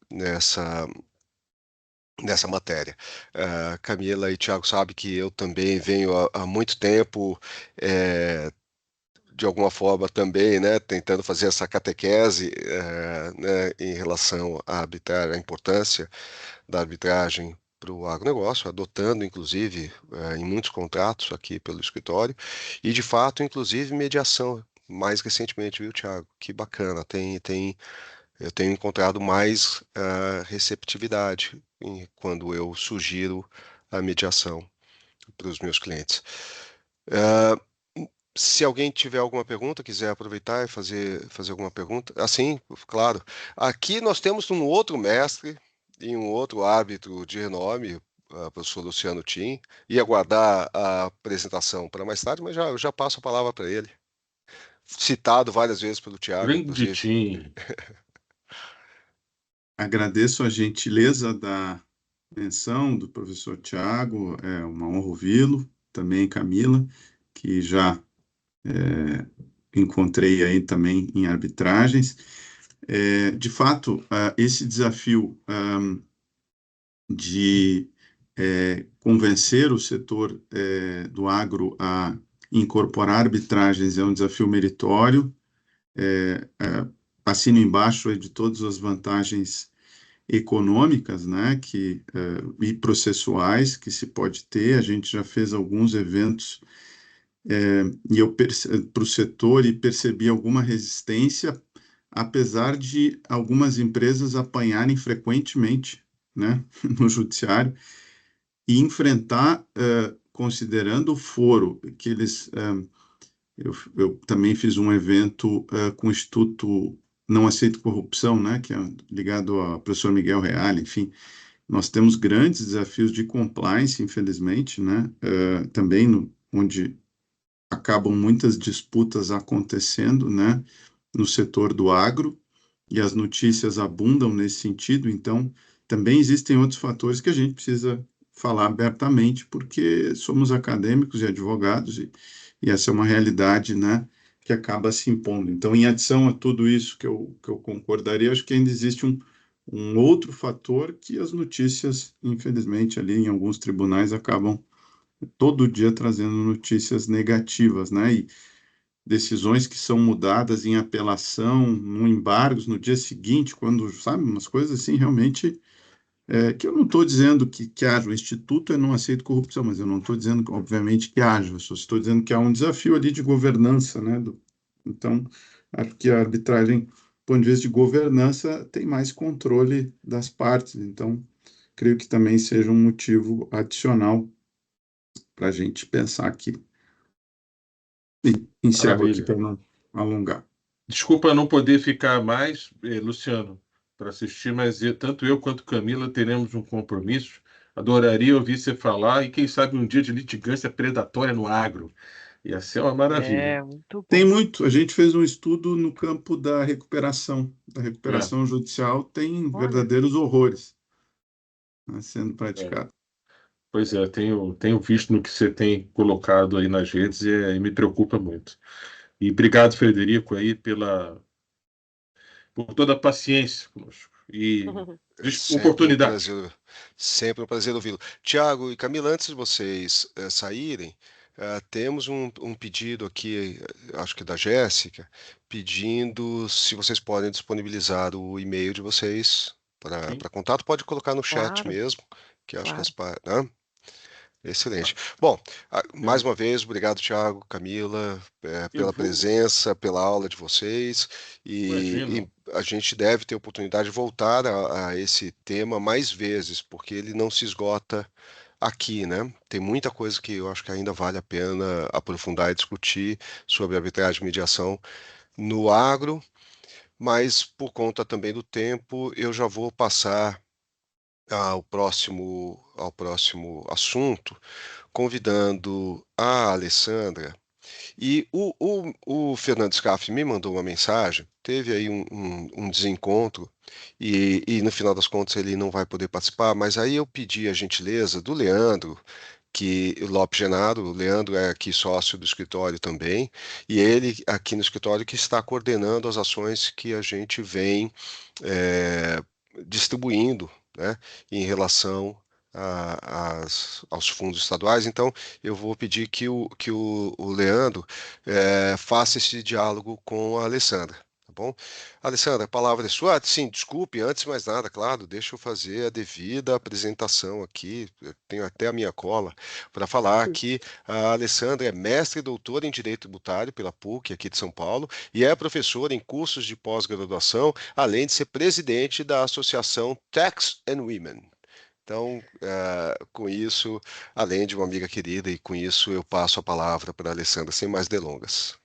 nessa matéria. Camila e Thiago sabem que eu também venho há muito tempo, de alguma forma também, né, tentando fazer essa catequese, né, em relação à arbitragem, a importância da arbitragem para o agronegócio, adotando, inclusive, em muitos contratos aqui pelo escritório, e, de fato, inclusive, mediação, mais recentemente, viu, Thiago? Que bacana, eu tenho encontrado mais receptividade quando eu sugiro a mediação para os meus clientes. Se alguém tiver alguma pergunta, quiser aproveitar e fazer alguma pergunta, assim, claro. Aqui nós temos um outro mestre e um outro árbitro de renome, o professor Luciano Tim. Ia aguardar a apresentação para mais tarde, mas já passo a palavra para ele. Citado várias vezes pelo Thiago, Grande inclusive. Tim. Agradeço a gentileza da menção do professor Tiago, é uma honra ouvi-lo, também Camila, que já encontrei aí também em arbitragens. De fato, esse desafio de convencer o setor do agro a incorporar arbitragens é um desafio meritório. Assino embaixo aí de todas as vantagens econômicas, né, e processuais que se pode ter. A gente já fez alguns eventos e eu para o setor e percebi alguma resistência, apesar de algumas empresas apanharem frequentemente, né, no judiciário e enfrentar considerando o foro que eles... eu também fiz um evento com o Instituto Não Aceito Corrupção, né, que é ligado ao professor Miguel Reale, enfim. Nós temos grandes desafios de compliance, infelizmente, né, também onde acabam muitas disputas acontecendo, né, no setor do agro, e as notícias abundam nesse sentido. Então, também existem outros fatores que a gente precisa falar abertamente, porque somos acadêmicos e advogados, e essa é uma realidade, né, que acaba se impondo. Então, em adição a tudo isso que eu concordaria, acho que ainda existe um outro fator que as notícias, infelizmente, ali em alguns tribunais acabam todo dia trazendo notícias negativas, né? E decisões que são mudadas em apelação, no embargos, no dia seguinte, quando, sabe, umas coisas assim realmente que eu não estou dizendo que haja, o Instituto não aceita corrupção, mas eu não estou dizendo, obviamente, que haja, eu só estou dizendo que há um desafio ali de governança, né? Então, acho que a arbitragem, do ponto de vista de governança, tem mais controle das partes, então, creio que também seja um motivo adicional para a gente pensar aqui. E encerro aqui Maravilha. para não alongar. Desculpa não poder ficar mais, Luciano, para assistir, mas tanto eu quanto Camila teremos um compromisso. Adoraria ouvir você falar e, quem sabe, um dia de litigância predatória no agro. Ia ser uma maravilha. Muito Tem bom. muito. A gente fez um estudo no campo da recuperação. Da É, recuperação judicial tem Olha, verdadeiros horrores, né, sendo é. praticado. Pois é, tenho visto no que você tem colocado aí nas redes e me preocupa muito. E obrigado, Frederico, aí por toda a paciência conosco e oportunidade. Sempre um prazer ouvi-lo. Tiago e Camila, antes de vocês saírem, temos um pedido aqui, acho que da Jéssica, pedindo se vocês podem disponibilizar o e-mail de vocês Sim, para contato. Pode colocar no chat claro, mesmo, que acho que claro. né? Excelente. Bom, mais eu uma vez, obrigado, Tiago, Camila, eu pela vou, presença, pela aula de vocês. E imagino. a gente deve ter oportunidade de voltar a esse tema mais vezes, porque ele não se esgota aqui, né? Tem muita coisa que eu acho que ainda vale a pena aprofundar e discutir sobre arbitragem e mediação no agro, mas por conta também do tempo, eu já vou passar ao próximo assunto convidando a Alessandra. E o Fernando Scaff me mandou uma mensagem, teve aí um desencontro, e no final das contas ele não vai poder participar, mas aí eu pedi a gentileza do Leandro, que o Lopes Genaro, o Leandro é aqui sócio do escritório também, e ele aqui no escritório que está coordenando as ações que a gente vem eh, distribuindo, né, em relação aos fundos estaduais. Então, eu vou pedir que o Leandro faça esse diálogo com a Alessandra, tá bom? Alessandra, a palavra é sua. Sim, desculpe, antes de mais nada, claro, deixa eu fazer a devida apresentação aqui. Eu tenho até a minha cola para falar que a Alessandra é mestre e doutora em Direito Tributário pela PUC, aqui de São Paulo, e é professora em cursos de pós-graduação, além de ser presidente da Associação Tax and Women. Então, com isso, além de uma amiga querida, e com isso eu passo a palavra para a Alessandra, sem mais delongas.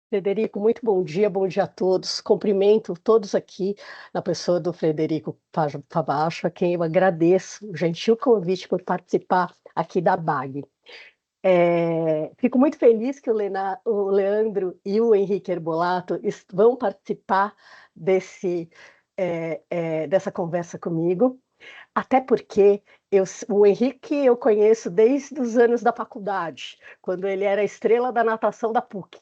Frederico, muito bom dia a todos. Cumprimento todos aqui na pessoa do Frederico Fabacho, a quem eu agradeço o gentil convite por participar aqui da BAG. Fico muito feliz que o Leandro e o Henrique Herbolato vão participar dessa conversa comigo. Até porque o Henrique eu conheço desde os anos da faculdade, quando ele era a estrela da natação da PUC.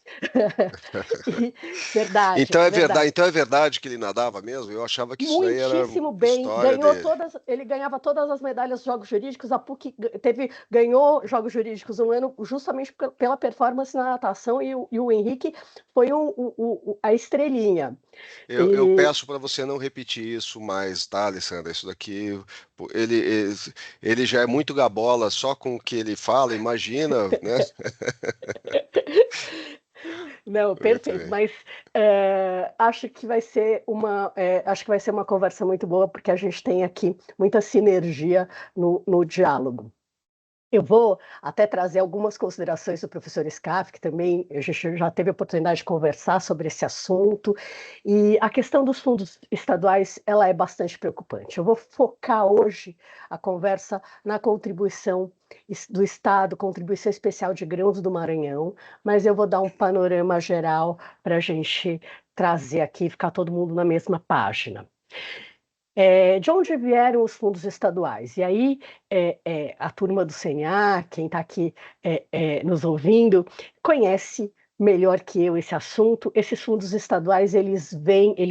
Verdade, Então verdade. então é verdade que ele nadava mesmo? Eu achava que isso daí era Muitíssimo bem, história dele. ele ganhava todas as medalhas de Jogos Jurídicos, a PUC ganhou Jogos Jurídicos um ano justamente pela performance na natação, e o Henrique foi a estrelinha. Eu peço para você não repetir isso mais, tá, Alessandra? Isso daqui, pô, ele já é muito gabola só com o que ele fala, imagina, né? Não, Muito perfeito, bem. mas acho que vai ser uma conversa muito boa, porque a gente tem aqui muita sinergia no diálogo. Eu vou até trazer algumas considerações do professor Scaff, que também a gente já teve a oportunidade de conversar sobre esse assunto, e a questão dos fundos estaduais, ela é bastante preocupante. Eu vou focar hoje a conversa na contribuição do Estado, contribuição especial de grãos do Maranhão, mas eu vou dar um panorama geral para a gente trazer aqui, ficar todo mundo na mesma página. De onde vieram os fundos estaduais? E aí, a turma do CNA, quem está aqui nos ouvindo, conhece melhor que eu esse assunto. Esses fundos estaduais, eles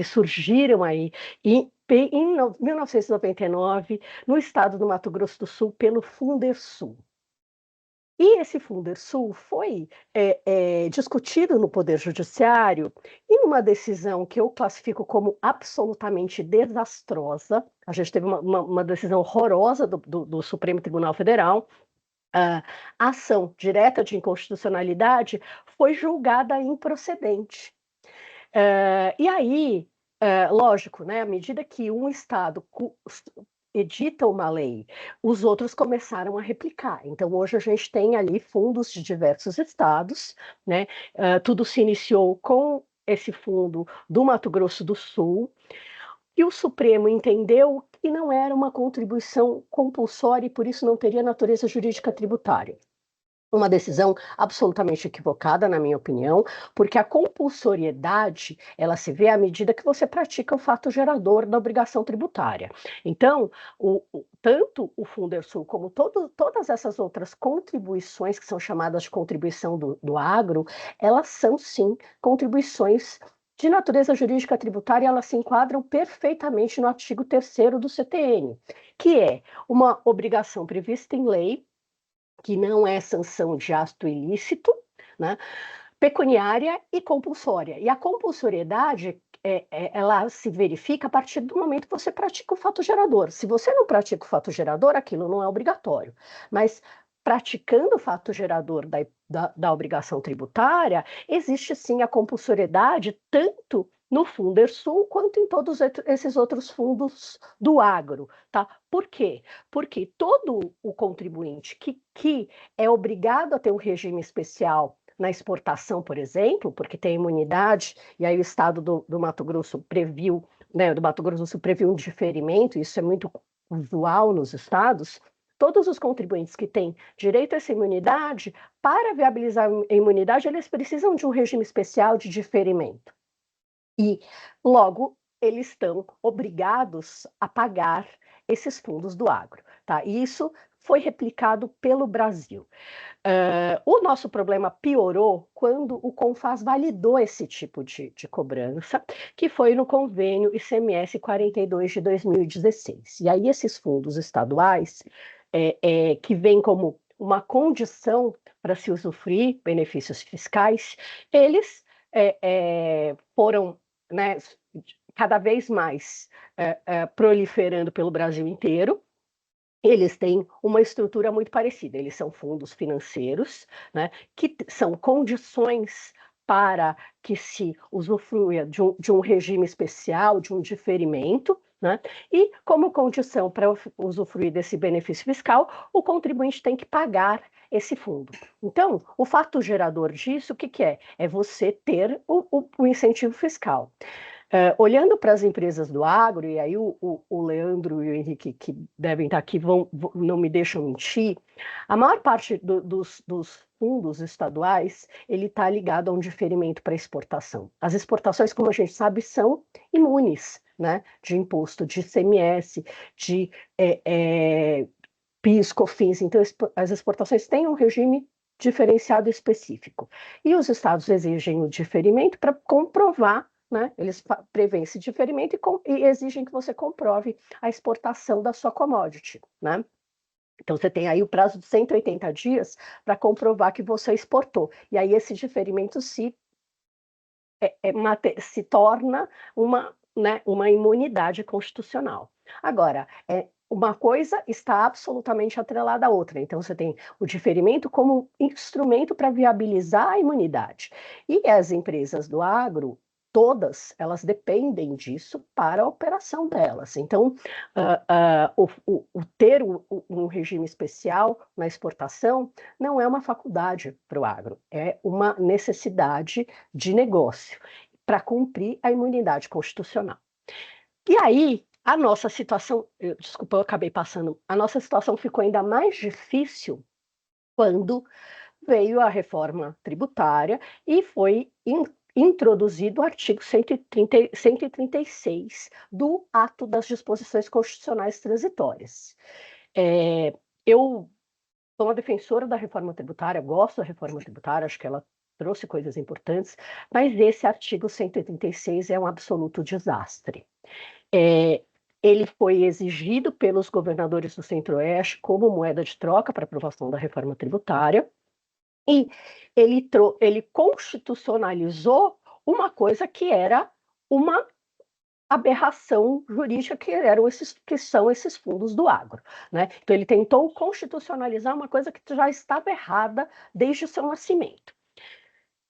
surgiram aí em 1999, no estado do Mato Grosso do Sul, pelo Fundersul. E esse Fundersul foi discutido no Poder Judiciário e numa decisão que eu classifico como absolutamente desastrosa. A gente teve uma decisão horrorosa do Supremo Tribunal Federal. A ação direta de inconstitucionalidade foi julgada improcedente. E aí, lógico, né, à medida que um Estado edita uma lei, os outros começaram a replicar. Então, hoje a gente tem ali fundos de diversos estados, né? Tudo se iniciou com esse fundo do Mato Grosso do Sul, e o Supremo entendeu que não era uma contribuição compulsória e, por isso, não teria natureza jurídica tributária. Uma decisão absolutamente equivocada, na minha opinião, porque a compulsoriedade, ela se vê à medida que você pratica o fato gerador da obrigação tributária. Então, tanto o Fundersul como todas essas outras contribuições, que são chamadas de contribuição do agro, elas são, sim, contribuições de natureza jurídica tributária, elas se enquadram perfeitamente no artigo 3º do CTN, que é uma obrigação prevista em lei, que não é sanção de ato ilícito, né, pecuniária e compulsória. E a compulsoriedade, ela se verifica a partir do momento que você pratica o fato gerador. Se você não pratica o fato gerador, aquilo não é obrigatório. Mas praticando o fato gerador da obrigação tributária, existe sim a compulsoriedade, tanto no Fundersul quanto em todos esses outros fundos do agro, tá? Por quê? Porque todo o contribuinte que é obrigado a ter um regime especial na exportação, por exemplo, porque tem imunidade, e aí o Estado do Mato Grosso previu, né, do Mato Grosso do Sul previu um diferimento, isso é muito usual nos estados. Todos os contribuintes que têm direito a essa imunidade, para viabilizar a imunidade, eles precisam de um regime especial de diferimento. E, logo, eles estão obrigados a pagar esses fundos do agro, tá? E isso foi replicado pelo Brasil. O nosso problema piorou quando o CONFAS validou esse tipo de cobrança, que foi no convênio ICMS 42 de 2016. E aí esses fundos estaduais, que vêm como uma condição para se usufruir benefícios fiscais, eles foram, né, cada vez mais proliferando pelo Brasil inteiro. Eles têm uma estrutura muito parecida, eles são fundos financeiros, né, que são condições para que se usufrua de um regime especial, de um diferimento, né, e como condição para usufruir desse benefício fiscal, o contribuinte tem que pagar esse fundo. Então, o fato gerador disso, o que é? É você ter o incentivo fiscal. Olhando para as empresas do agro, e aí o Leandro e o Henrique, que devem estar aqui, não me deixam mentir, a maior parte dos fundos estaduais, ele está ligado a um diferimento para exportação. As exportações, como a gente sabe, são imunes, né, de imposto, de ICMS, de PIS, COFINS. Então, as exportações têm um regime diferenciado específico. E os estados exigem o diferimento para comprovar, né? Eles prevêem esse diferimento e exigem que você comprove a exportação da sua commodity, né? Então, você tem aí o prazo de 180 dias para comprovar que você exportou. E aí esse diferimento se torna uma imunidade constitucional. Agora, uma coisa está absolutamente atrelada à outra. Então, você tem o diferimento como instrumento para viabilizar a imunidade. E as empresas do agro, todas elas dependem disso para a operação delas. Então, ter um regime especial na exportação não é uma faculdade para o agro, é uma necessidade de negócio para cumprir a imunidade constitucional. E aí, a nossa situação, desculpa, eu acabei passando, a nossa situação ficou ainda mais difícil quando veio a reforma tributária e foi introduzido o artigo 136 do Ato das Disposições Constitucionais Transitórias. Eu sou uma defensora da reforma tributária, gosto da reforma tributária, acho que ela trouxe coisas importantes, mas esse artigo 136 é um absoluto desastre. Ele foi exigido pelos governadores do Centro-Oeste como moeda de troca para aprovação da reforma tributária, e ele constitucionalizou uma coisa que era uma aberração jurídica, que são esses fundos do agro, né? Então ele tentou constitucionalizar uma coisa que já estava errada desde o seu nascimento.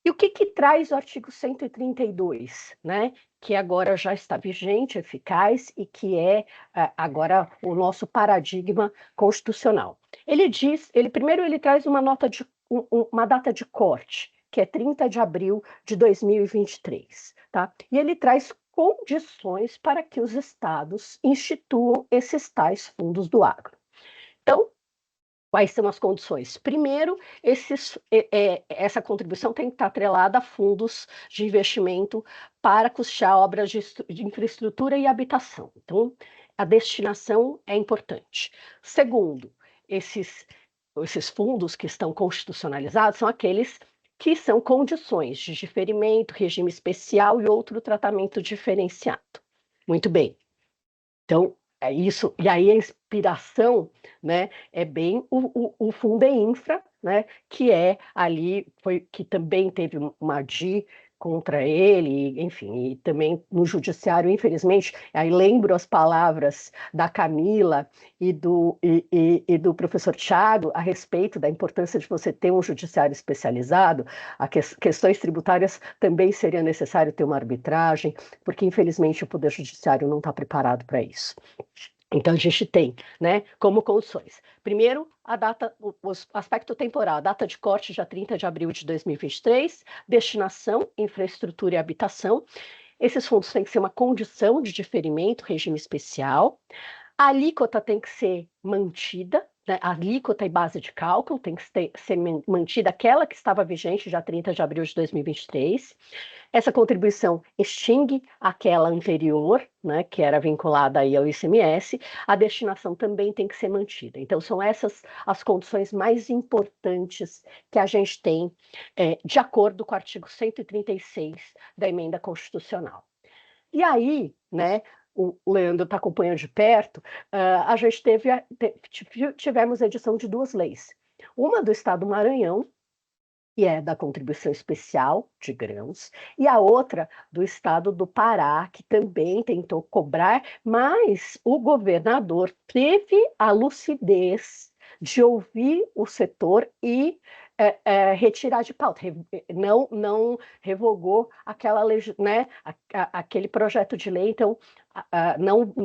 E o que traz o artigo 132, né? Que agora já está vigente, eficaz, e que é agora o nosso paradigma constitucional. Primeiro ele traz uma data de corte, que é 30 de abril de 2023, tá? E ele traz condições para que os estados instituam esses tais fundos do agro. Então, quais são as condições? Primeiro, essa contribuição tem que estar atrelada a fundos de investimento para custear obras de infraestrutura e habitação. Então, a destinação é importante. Segundo, esses fundos que estão constitucionalizados são aqueles que são condições de diferimento, regime especial e outro tratamento diferenciado. Muito bem. Então, é isso. E aí a inspiração, né, é bem o Fundeinfra, né, que é ali, que também teve uma ADI contra ele, enfim, e também no judiciário, infelizmente, aí lembro as palavras da Camila e do professor Thiago a respeito da importância de você ter um judiciário especializado. Questões tributárias também seria necessário ter uma arbitragem, porque infelizmente o Poder Judiciário não está preparado para isso. Então, a gente tem, né, como condições. Primeiro, a data, o aspecto temporal, a data de corte, dia 30 de abril de 2023, destinação, infraestrutura e habitação. Esses fundos têm que ser uma condição de diferimento, regime especial. A alíquota tem que ser mantida, né, a alíquota e base de cálculo tem que ser mantida, aquela que estava vigente dia 30 de abril de 2023. Essa contribuição extingue aquela anterior, né, que era vinculada aí ao ICMS, a destinação também tem que ser mantida. Então, são essas as condições mais importantes que a gente tem, de acordo com o artigo 136 da Emenda Constitucional. E aí, né, o Leandro está acompanhando de perto, a gente tivemos a edição de duas leis. Uma do Estado do Maranhão, que é da contribuição especial de grãos, e a outra do Estado do Pará, que também tentou cobrar, mas o governador teve a lucidez de ouvir o setor e retirar de pauta, não revogou aquele projeto de lei. Então,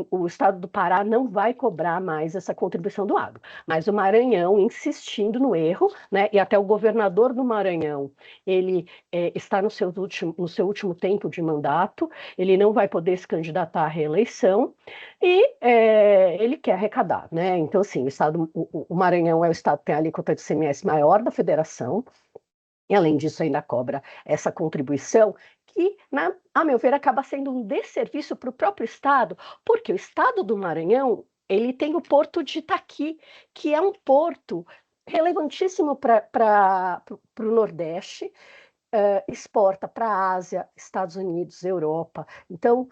o Estado do Pará não vai cobrar mais essa contribuição do agro, mas o Maranhão insistindo no erro, né, e até o governador do Maranhão, ele está no seu último tempo de mandato, ele não vai poder se candidatar à reeleição, e ele quer arrecadar, né? Então, assim, o Maranhão é o estado que tem a alíquota de ICMS maior da federação, e além disso ainda cobra essa contribuição, que, a meu ver, acaba sendo um desserviço para o próprio estado, porque o estado do Maranhão, ele tem o porto de Itaqui, que é um porto relevantíssimo para o Nordeste, exporta para a Ásia, Estados Unidos, Europa. Então,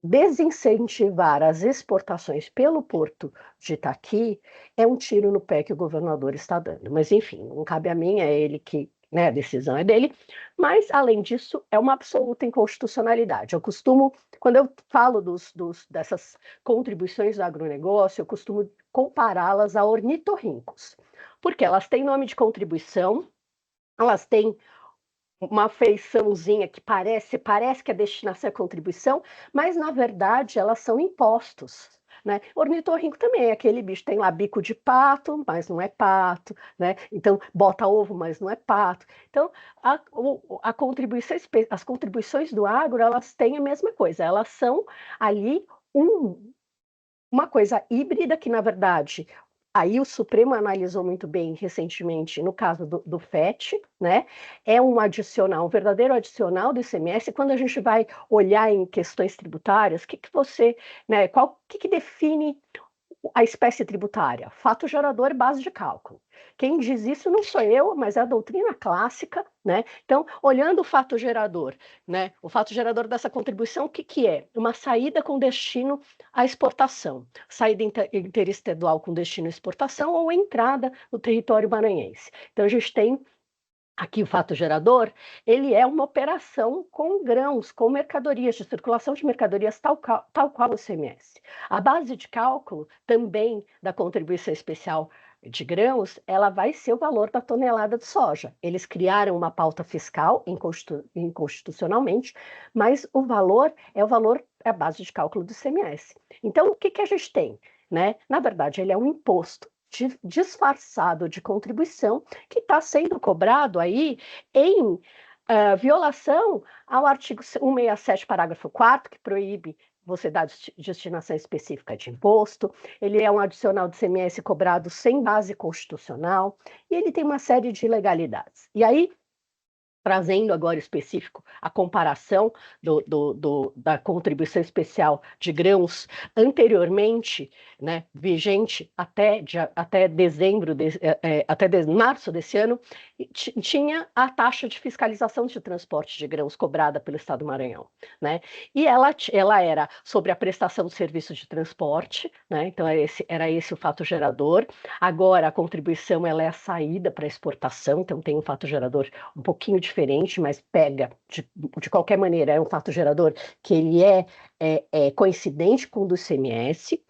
desincentivar as exportações pelo porto de Itaqui é um tiro no pé que o governador está dando. Mas, enfim, não cabe a mim, é ele que, né, a decisão é dele. Mas, além disso, é uma absoluta inconstitucionalidade. Eu costumo, quando eu falo dessas contribuições do agronegócio, eu costumo compará-las a ornitorrincos, porque elas têm nome de contribuição, elas têm uma feiçãozinha que parece que a destinação é contribuição, mas na verdade elas são impostos. Né? Ornitorrinco também é aquele bicho, tem lá bico de pato, mas não é pato, né? Então bota ovo, mas não é pato. Então a contribuição, as contribuições do agro, elas têm a mesma coisa, elas são ali uma coisa híbrida que, na verdade, aí o Supremo analisou muito bem recentemente, no caso do FET, né? É um adicional, um verdadeiro adicional do ICMS. Quando a gente vai olhar em questões tributárias, né, que define a espécie tributária? Fato gerador e base de cálculo. Quem diz isso não sou eu, mas é a doutrina clássica, né? Então, olhando o fato gerador, né? O fato gerador dessa contribuição, o que é? Uma saída com destino à exportação, saída interestadual com destino à exportação ou entrada no território maranhense. Então, a gente tem aqui o fato gerador, ele é uma operação com grãos, com mercadorias, de circulação de mercadorias, tal qual o ICMS. A base de cálculo também da contribuição especial de grãos, ela vai ser o valor da tonelada de soja. Eles criaram uma pauta fiscal inconstitucionalmente, mas o valor é a base de cálculo do ICMS. Então, o que a gente tem? Né? Na verdade, ele é um imposto disfarçado de contribuição que está sendo cobrado aí em violação ao artigo 167, parágrafo 4º, que proíbe você dar destinação específica de imposto. Ele é um adicional de ICMS cobrado sem base constitucional e ele tem uma série de ilegalidades. E aí, trazendo agora específico a comparação da contribuição especial de grãos anteriormente, né, vigente até março desse ano, tinha a taxa de fiscalização de transporte de grãos cobrada pelo Estado do Maranhão, né? E ela era sobre a prestação de serviço de transporte, né? Então era esse o fato gerador. Agora a contribuição ela é a saída para exportação, então tem um fato gerador um pouquinho diferente, mas pega de qualquer maneira, é um fato gerador que ele é coincidente com o do ICMS.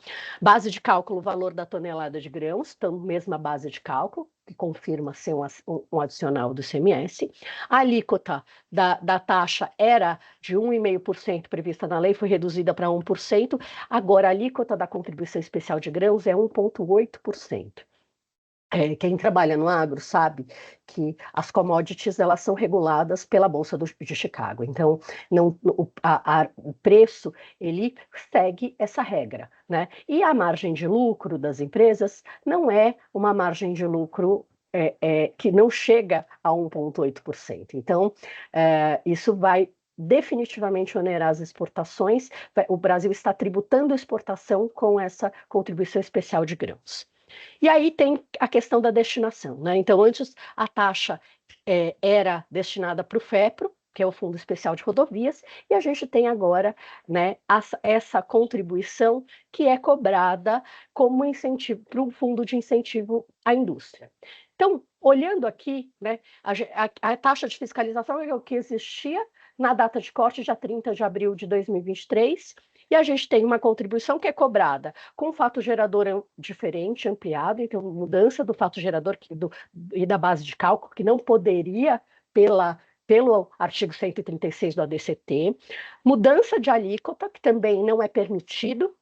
Base de cálculo, valor da tonelada de grãos, então mesma base de cálculo, que confirma ser um adicional do ICMS. A alíquota da taxa era de 1,5% prevista na lei, foi reduzida para 1%. Agora, a alíquota da contribuição especial de grãos é 1,8%. Quem trabalha no agro sabe que as commodities elas são reguladas pela Bolsa de Chicago. Então, o preço ele segue essa regra, né? E a margem de lucro das empresas não é uma margem de lucro que não chega a 1,8%. Então, isso vai definitivamente onerar as exportações. O Brasil está tributando a exportação com essa contribuição especial de grãos. E aí tem a questão da destinação, né? Então, antes a taxa era destinada para o FEPRO, que é o Fundo Especial de Rodovias, e a gente tem agora, né, essa contribuição que é cobrada como incentivo para um fundo de incentivo à indústria. Então, olhando aqui, né, a taxa de fiscalização é o que existia na data de corte, dia 30 de abril de 2023, e a gente tem uma contribuição que é cobrada com fato gerador diferente, ampliado, então mudança do fato gerador e da base de cálculo, que não poderia pelo artigo 136 do ADCT, mudança de alíquota, que também não é permitido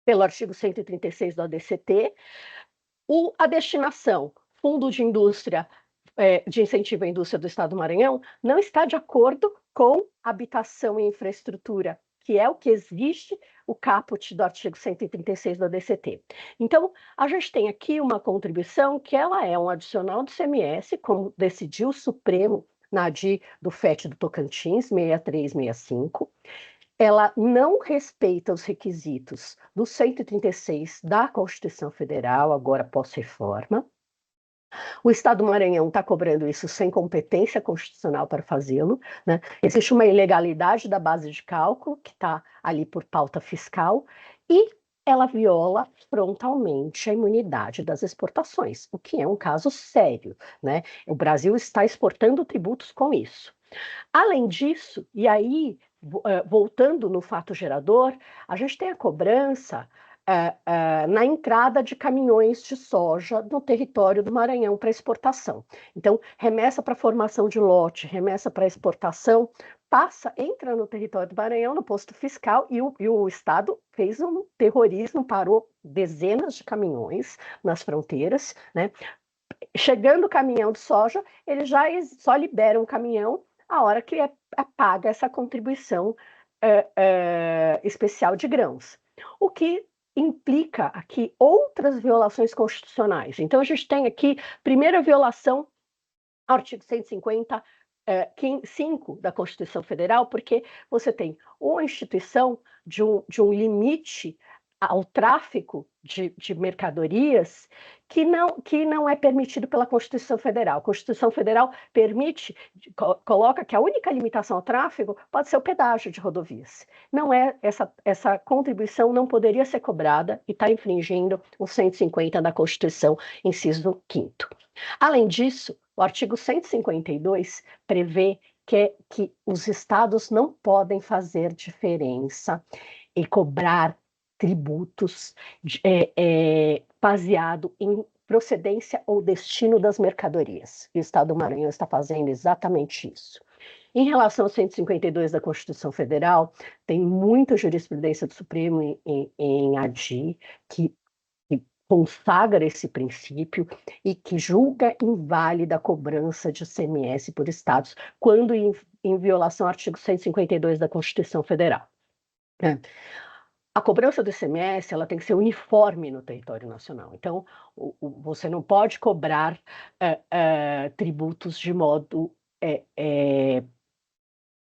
pelo artigo 136 do ADCT, a destinação, Fundo de Indústria, de Incentivo à Indústria do Estado do Maranhão, não está de acordo com habitação e infraestrutura, que é o que existe o caput do artigo 136 do ADCT. Então, a gente tem aqui uma contribuição que ela é um adicional do ICMS, como decidiu o Supremo na ADI do FET do Tocantins, 6365. Ela não respeita os requisitos do 136 da Constituição Federal, agora pós-reforma. O Estado do Maranhão está cobrando isso sem competência constitucional para fazê-lo, né? Existe uma ilegalidade da base de cálculo, que está ali por pauta fiscal, e ela viola frontalmente a imunidade das exportações, o que é um caso sério, né? O Brasil está exportando tributos com isso. Além disso, e aí, voltando no fato gerador, a gente tem a cobrança na entrada de caminhões de soja no território do Maranhão para exportação. Então, remessa para formação de lote, remessa para exportação, entra no território do Maranhão, no posto fiscal, e o Estado fez um terrorismo, parou dezenas de caminhões nas fronteiras, né? Chegando o caminhão de soja, eles já só liberam o caminhão a hora que é paga essa contribuição especial de grãos. O que implica aqui outras violações constitucionais. Então, a gente tem aqui, primeira violação, artigo 150, 5 da Constituição Federal, porque você tem uma instituição de um limite ao tráfico de mercadorias que não é permitido pela Constituição Federal. A Constituição Federal coloca que a única limitação ao tráfego pode ser o pedágio de rodovias. Não é essa contribuição não poderia ser cobrada e está infringindo o 150 da Constituição, inciso 5º. Além disso, o artigo 152 prevê que os estados não podem fazer diferença e cobrar tributos baseado em procedência ou destino das mercadorias. E o Estado do Maranhão está fazendo exatamente isso. Em relação ao 152 da Constituição Federal, tem muita jurisprudência do Supremo em ADI que consagra esse princípio e que julga inválida a cobrança de ICMS por estados, quando em violação ao artigo 152 da Constituição Federal. A cobrança do ICMS ela tem que ser uniforme no território nacional. Então, você não pode cobrar tributos de modo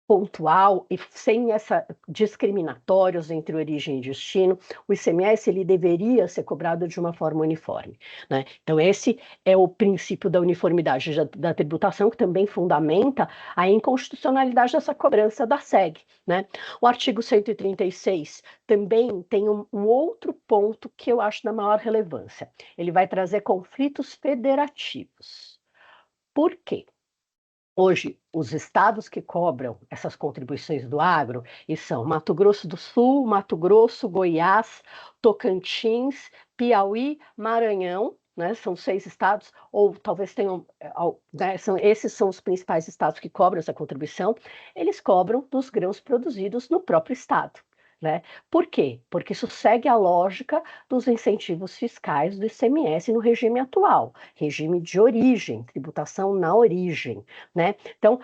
pontual e sem essa discriminatórios entre origem e destino. O ICMS ele deveria ser cobrado de uma forma uniforme, né? Então esse é o princípio da uniformidade da tributação, que também fundamenta a inconstitucionalidade dessa cobrança da SEG, né? O artigo 136 também tem um outro ponto que eu acho da maior relevância. Ele vai trazer conflitos federativos. Por quê? Hoje, os estados que cobram essas contribuições do agro e são Mato Grosso do Sul, Mato Grosso, Goiás, Tocantins, Piauí, Maranhão, né? São 6 estados, ou talvez tenham, né? Esses são os principais estados que cobram essa contribuição. Eles cobram dos grãos produzidos no próprio estado, né? Por quê? Porque isso segue a lógica dos incentivos fiscais do ICMS no regime atual, regime de origem, tributação na origem, né? Então,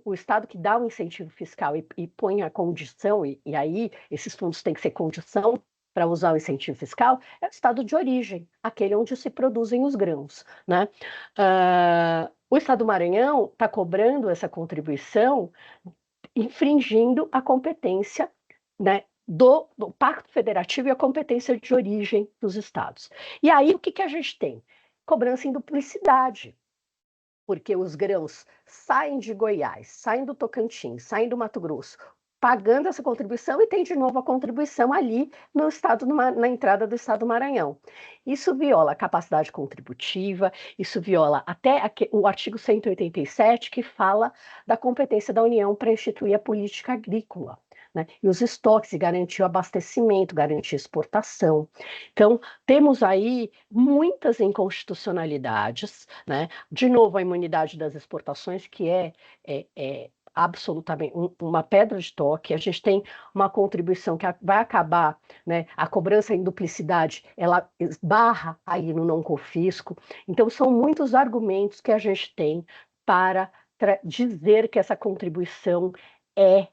o Estado que dá o incentivo fiscal e põe a condição, e aí esses fundos têm que ser condição para usar o incentivo fiscal, é o Estado de origem, aquele onde se produzem os grãos, né? O Estado do Maranhão está cobrando essa contribuição infringindo a competência, né, do Pacto Federativo e a competência de origem dos estados. E aí, o que a gente tem? Cobrança em duplicidade, porque os grãos saem de Goiás, saem do Tocantins, saem do Mato Grosso, pagando essa contribuição e tem de novo a contribuição ali no estado, na entrada do Estado do Maranhão. Isso viola a capacidade contributiva, isso viola até o artigo 187, que fala da competência da União para instituir a política agrícola, né? E os estoques, e garantir o abastecimento, garantir exportação. Então, temos aí muitas inconstitucionalidades, né? De novo, a imunidade das exportações, que é absolutamente uma pedra de toque. A gente tem uma contribuição que vai acabar, né? A cobrança em duplicidade, ela esbarra aí no não confisco. Então, são muitos argumentos que a gente tem para dizer que essa contribuição é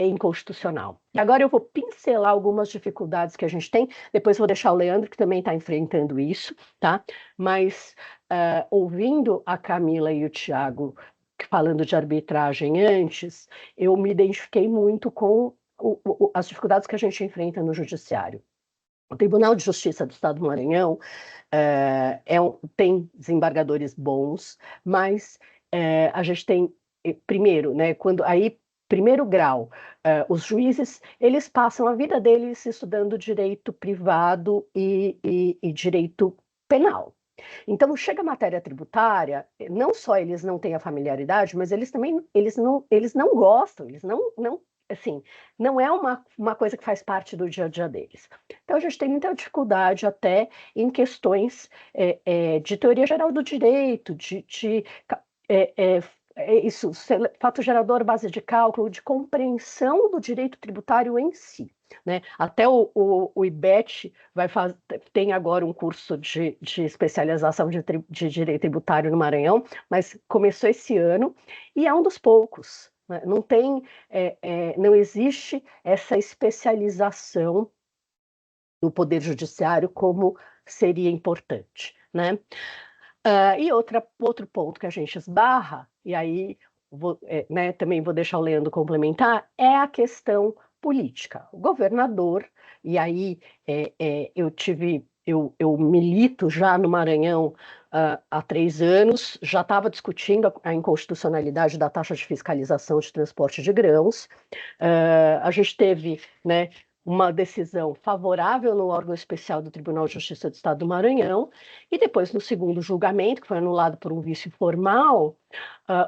inconstitucional. Agora eu vou pincelar algumas dificuldades que a gente tem, depois vou deixar o Leandro, que também está enfrentando isso, tá? Mas ouvindo a Camila e o Thiago falando de arbitragem antes, eu me identifiquei muito com as dificuldades que a gente enfrenta no judiciário. O Tribunal de Justiça do Estado do Maranhão tem desembargadores bons, mas a gente tem primeiro, né, primeiro grau, os juízes, eles passam a vida deles estudando direito privado e direito penal. Então, chega a matéria tributária, não só eles não têm a familiaridade, mas eles também, eles não gostam, eles não assim, não é uma coisa que faz parte do dia a dia deles. Então, a gente tem muita dificuldade até em questões de teoria geral do direito, isso, fato gerador, base de cálculo, de compreensão do direito tributário em si. Né? Até o IBET tem agora um curso de especialização de direito tributário no Maranhão, mas começou esse ano e é um dos poucos. Né? Não existe essa especialização do Poder Judiciário como seria importante. Né? E outro ponto que a gente esbarra, e aí também vou deixar o Leandro complementar, é a questão política. O governador, e aí eu milito já no Maranhão há 3 anos, já estava discutindo a inconstitucionalidade da taxa de fiscalização de transporte de grãos. A gente teve, né, uma decisão favorável no órgão especial do Tribunal de Justiça do Estado do Maranhão, e depois, no segundo julgamento, que foi anulado por um vício formal,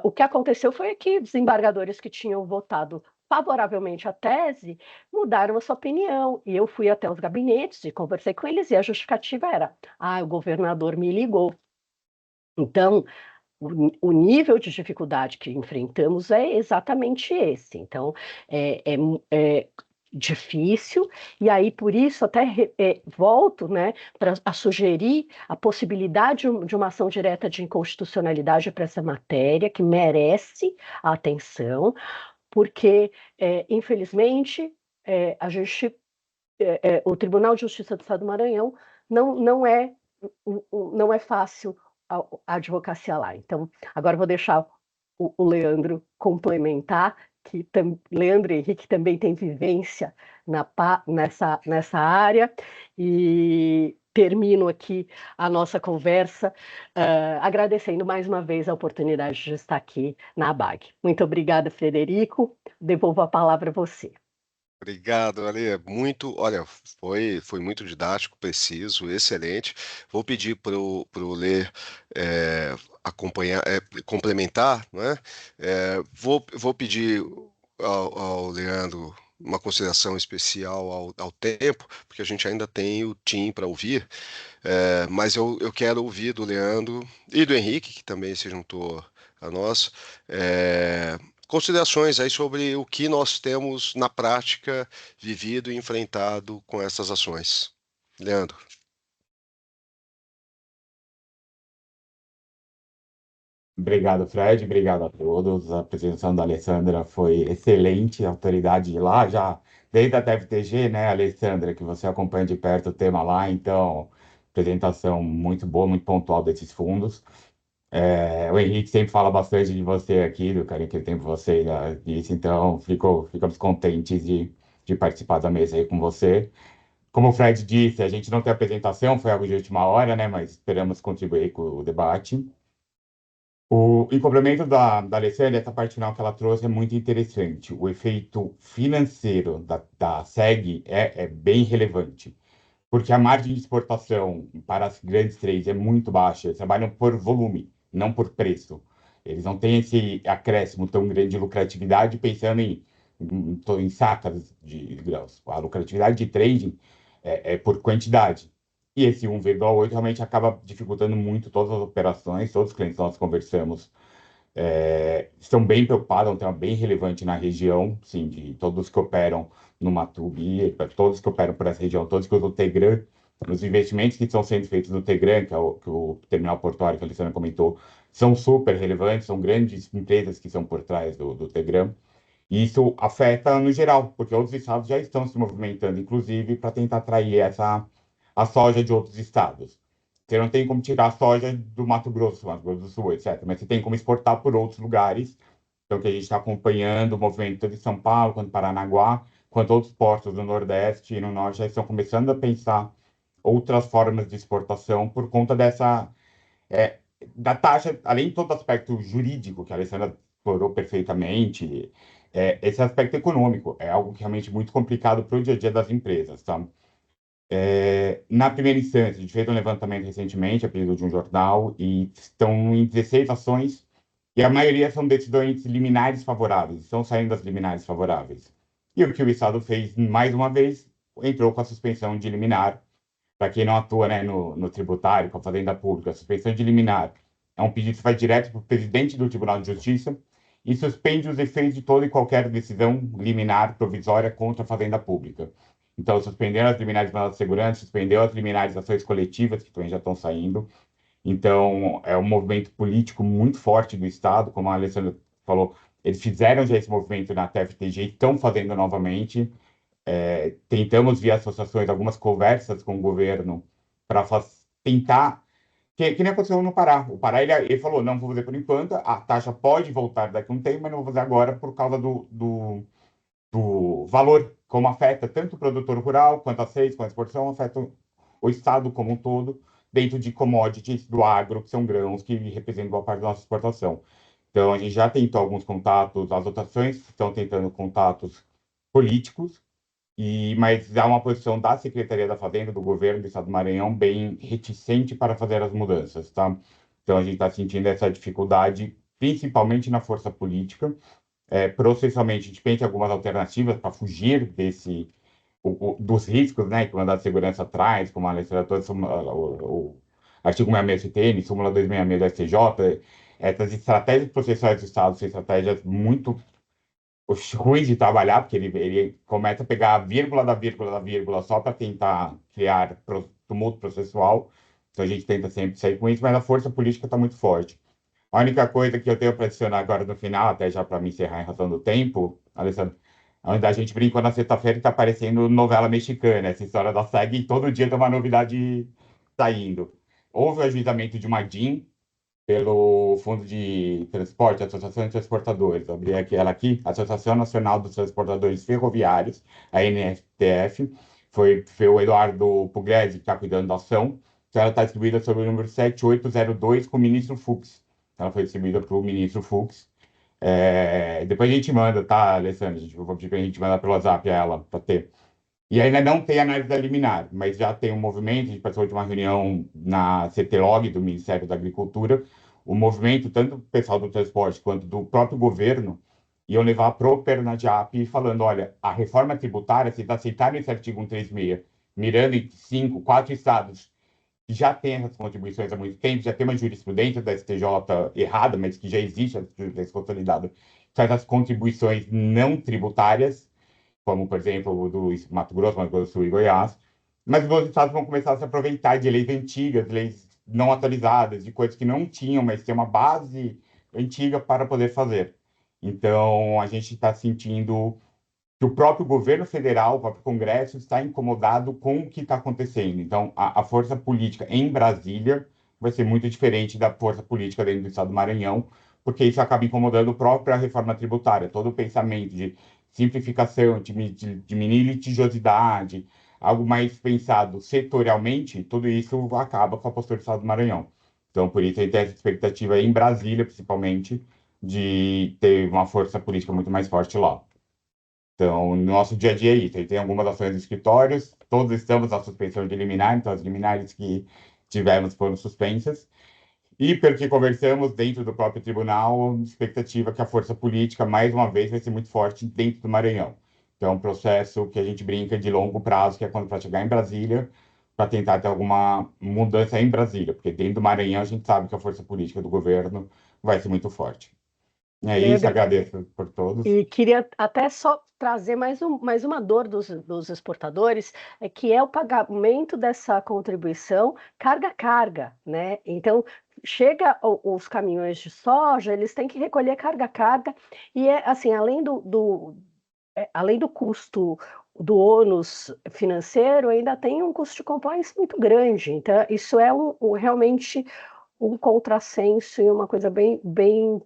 o que aconteceu foi que desembargadores que tinham votado favoravelmente à tese mudaram a sua opinião, e eu fui até os gabinetes e conversei com eles, e a justificativa era: o governador me ligou. Então, o nível de dificuldade que enfrentamos é exatamente esse. Então, é difícil, e aí por isso até volto, né, a sugerir a possibilidade de uma ação direta de inconstitucionalidade para essa matéria, que merece a atenção, porque, infelizmente, o Tribunal de Justiça do Estado do Maranhão não é fácil a advocacia lá. Então, agora vou deixar o Leandro complementar, Leandro e Henrique também têm vivência nessa área, e termino aqui a nossa conversa agradecendo mais uma vez a oportunidade de estar aqui na ABAG. Muito obrigada, Frederico. Devolvo a palavra a você. Obrigado, Ale. Olha, foi muito didático, preciso, excelente. Vou pedir para o Lê acompanhar, complementar, né? Vou pedir ao Leandro uma consideração especial ao tempo, porque a gente ainda tem o Tim para ouvir, mas eu quero ouvir do Leandro e do Henrique, que também se juntou a nós, considerações aí sobre o que nós temos na prática vivido e enfrentado com essas ações. Leandro. Obrigado, Fred. Obrigado a todos. A apresentação da Alessandra foi excelente. A autoridade de lá, já desde a TFTG, né, Alessandra, que você acompanha de perto o tema lá. Então, apresentação muito boa, muito pontual desses fundos. O Henrique sempre fala bastante de você aqui, do carinho que ele tem por você e disso. Então, ficamos contentes de participar da mesa aí com você. Como o Fred disse, a gente não tem apresentação, foi algo de última hora, né, mas esperamos contribuir com o debate. Em complemento da Alessandra, essa parte final que ela trouxe é muito interessante. O efeito financeiro da SEG é bem relevante, porque a margem de exportação para as grandes três é muito baixa. Eles trabalham por volume, não por preço. Eles não têm esse acréscimo tão grande de lucratividade pensando em sacas de grãos. A lucratividade de trading é por quantidade. E esse 1,8 realmente acaba dificultando muito todas as operações. Todos os clientes que nós conversamos estão bem preocupados, é um tema bem relevante na região, sim, de todos que operam no Matubi, todos que operam por essa região, todos que usam o Tegran, os investimentos que estão sendo feitos no Tegran, que é o terminal portuário que a Alessandra comentou, são super relevantes, são grandes empresas que são por trás do Tegran. E isso afeta no geral, porque outros estados já estão se movimentando, inclusive, para tentar atrair a soja de outros estados. Você não tem como tirar a soja do Mato Grosso do Sul, etc. Mas você tem como exportar por outros lugares. Então, que a gente está acompanhando o movimento tanto em São Paulo, quanto Paranaguá, quanto outros portos do Nordeste e no Norte já estão começando a pensar outras formas de exportação por conta da taxa, além de todo o aspecto jurídico, que a Alessandra explorou perfeitamente, esse aspecto econômico é algo que realmente muito complicado para o dia a dia das empresas, tá? Na primeira instância, a gente fez um levantamento recentemente, a pedido de um jornal, e estão em 16 ações, e a maioria são decisões liminares favoráveis, estão saindo das liminares favoráveis. E o que o Estado fez, mais uma vez, entrou com a suspensão de liminar. Para quem não atua, né, no tributário, com a Fazenda Pública, a suspensão de liminar é um pedido que vai direto para o presidente do Tribunal de Justiça e suspende os efeitos de toda e qualquer decisão liminar provisória contra a Fazenda Pública. Então, suspenderam as liminares de mandado de segurança, suspendeu as liminares de ações coletivas, que também já estão saindo. Então, é um movimento político muito forte do Estado, como a Alessandra falou, eles fizeram já esse movimento na TFTG e estão fazendo novamente. Tentamos, via associações, algumas conversas com o governo para tentar, que nem aconteceu no Pará. O Pará, ele falou, não vou fazer por enquanto, a taxa pode voltar daqui a um tempo, mas não vou fazer agora por causa do valor, como afeta tanto o produtor rural, quanto a CES, quanto a exportação, afeta o Estado como um todo, dentro de commodities do agro, que são grãos, que representam boa parte da nossa exportação. Então, a gente já tentou alguns contatos, as votações estão tentando contatos políticos, mas há uma posição da Secretaria da Fazenda, do governo do Estado do Maranhão, bem reticente para fazer as mudanças, tá? Então, a gente está sentindo essa dificuldade, principalmente na força política. Processualmente, a gente pensa em algumas alternativas para fugir dos riscos, né, que o mandado de segurança traz, como a legislação, o artigo 66 CTN, súmula 266 do STJ. Essas estratégias processuais do Estado são estratégias muito ruins de trabalhar, porque ele começa a pegar a vírgula da vírgula da vírgula só para tentar criar tumulto processual. Então a gente tenta sempre sair com isso, mas a força política está muito forte. A única coisa que eu tenho para adicionar agora no final, até já para me encerrar em razão do tempo, Alessandro, onde a gente brincou na sexta-feira que está aparecendo novela mexicana, essa história da SEG, e todo dia tem uma novidade saindo. Houve o ajuizamento de uma DIN pelo Fundo de Transporte, Associação de Transportadores. Abri ela aqui, Associação Nacional dos Transportadores Ferroviários, a NSTF. Foi o Eduardo Pugliese que está cuidando da ação. Então, ela está distribuída sob o número 7802 com o ministro Fux. Ela foi distribuída para o ministro Fux. Depois a gente manda, tá, Alessandro? Vou pedir para a gente mandar pelo WhatsApp ela, para ter. E ainda não tem análise da liminar, mas já tem um movimento, a gente participou de uma reunião na CTLOG, do Ministério da Agricultura, o movimento, tanto do pessoal do transporte quanto do próprio governo, iam levar para o Pernadiap falando, olha, a reforma tributária, se aceitarem esse artigo 136, mirando em 4 estados que já têm essas contribuições há muito tempo, já tem uma jurisprudência da STJ errada, mas que já existe a jurisprudência consolidada, faz as contribuições não tributárias, como, por exemplo, o do Mato Grosso do Sul e Goiás, mas os outros estados vão começar a se aproveitar de leis antigas, leis não atualizadas, de coisas que não tinham, mas tem uma base antiga para poder fazer. Então, a gente está sentindo que o próprio governo federal, o próprio Congresso, está incomodado com o que está acontecendo. Então, a força política em Brasília vai ser muito diferente da força política dentro do estado do Maranhão, porque isso acaba incomodando a própria reforma tributária, todo o pensamento de simplificação, diminuir litigiosidade, algo mais pensado setorialmente, tudo isso acaba com a postura do Estado do Maranhão. Então, por isso, a gente tem essa expectativa em Brasília, principalmente, de ter uma força política muito mais forte lá. Então, no nosso dia a dia é isso. Tem algumas ações de escritórios, todos estamos na suspensão de liminar, então as liminares que tivemos foram suspensas. E, pelo que conversamos dentro do próprio tribunal, expectativa que a força política, mais uma vez, vai ser muito forte dentro do Maranhão. Então, é um processo que a gente brinca de longo prazo, que é quando para chegar em Brasília, para tentar ter alguma mudança em Brasília, porque dentro do Maranhão a gente sabe que a força política do governo vai ser muito forte. É isso, agradeço por todos. E queria até só trazer mais uma dor dos exportadores, que é o pagamento dessa contribuição carga-carga, né? Então, chega os caminhões de soja, eles têm que recolher carga-carga, e assim, além do custo do ônus financeiro, ainda tem um custo de compliance muito grande. Então, isso é realmente um contrassenso e uma coisa bem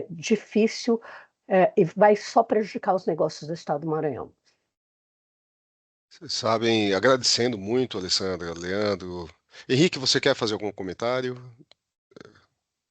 difícil, e vai só prejudicar os negócios do Estado do Maranhão. Vocês sabem, agradecendo muito, Alessandra, Leandro. Henrique, você quer fazer algum comentário?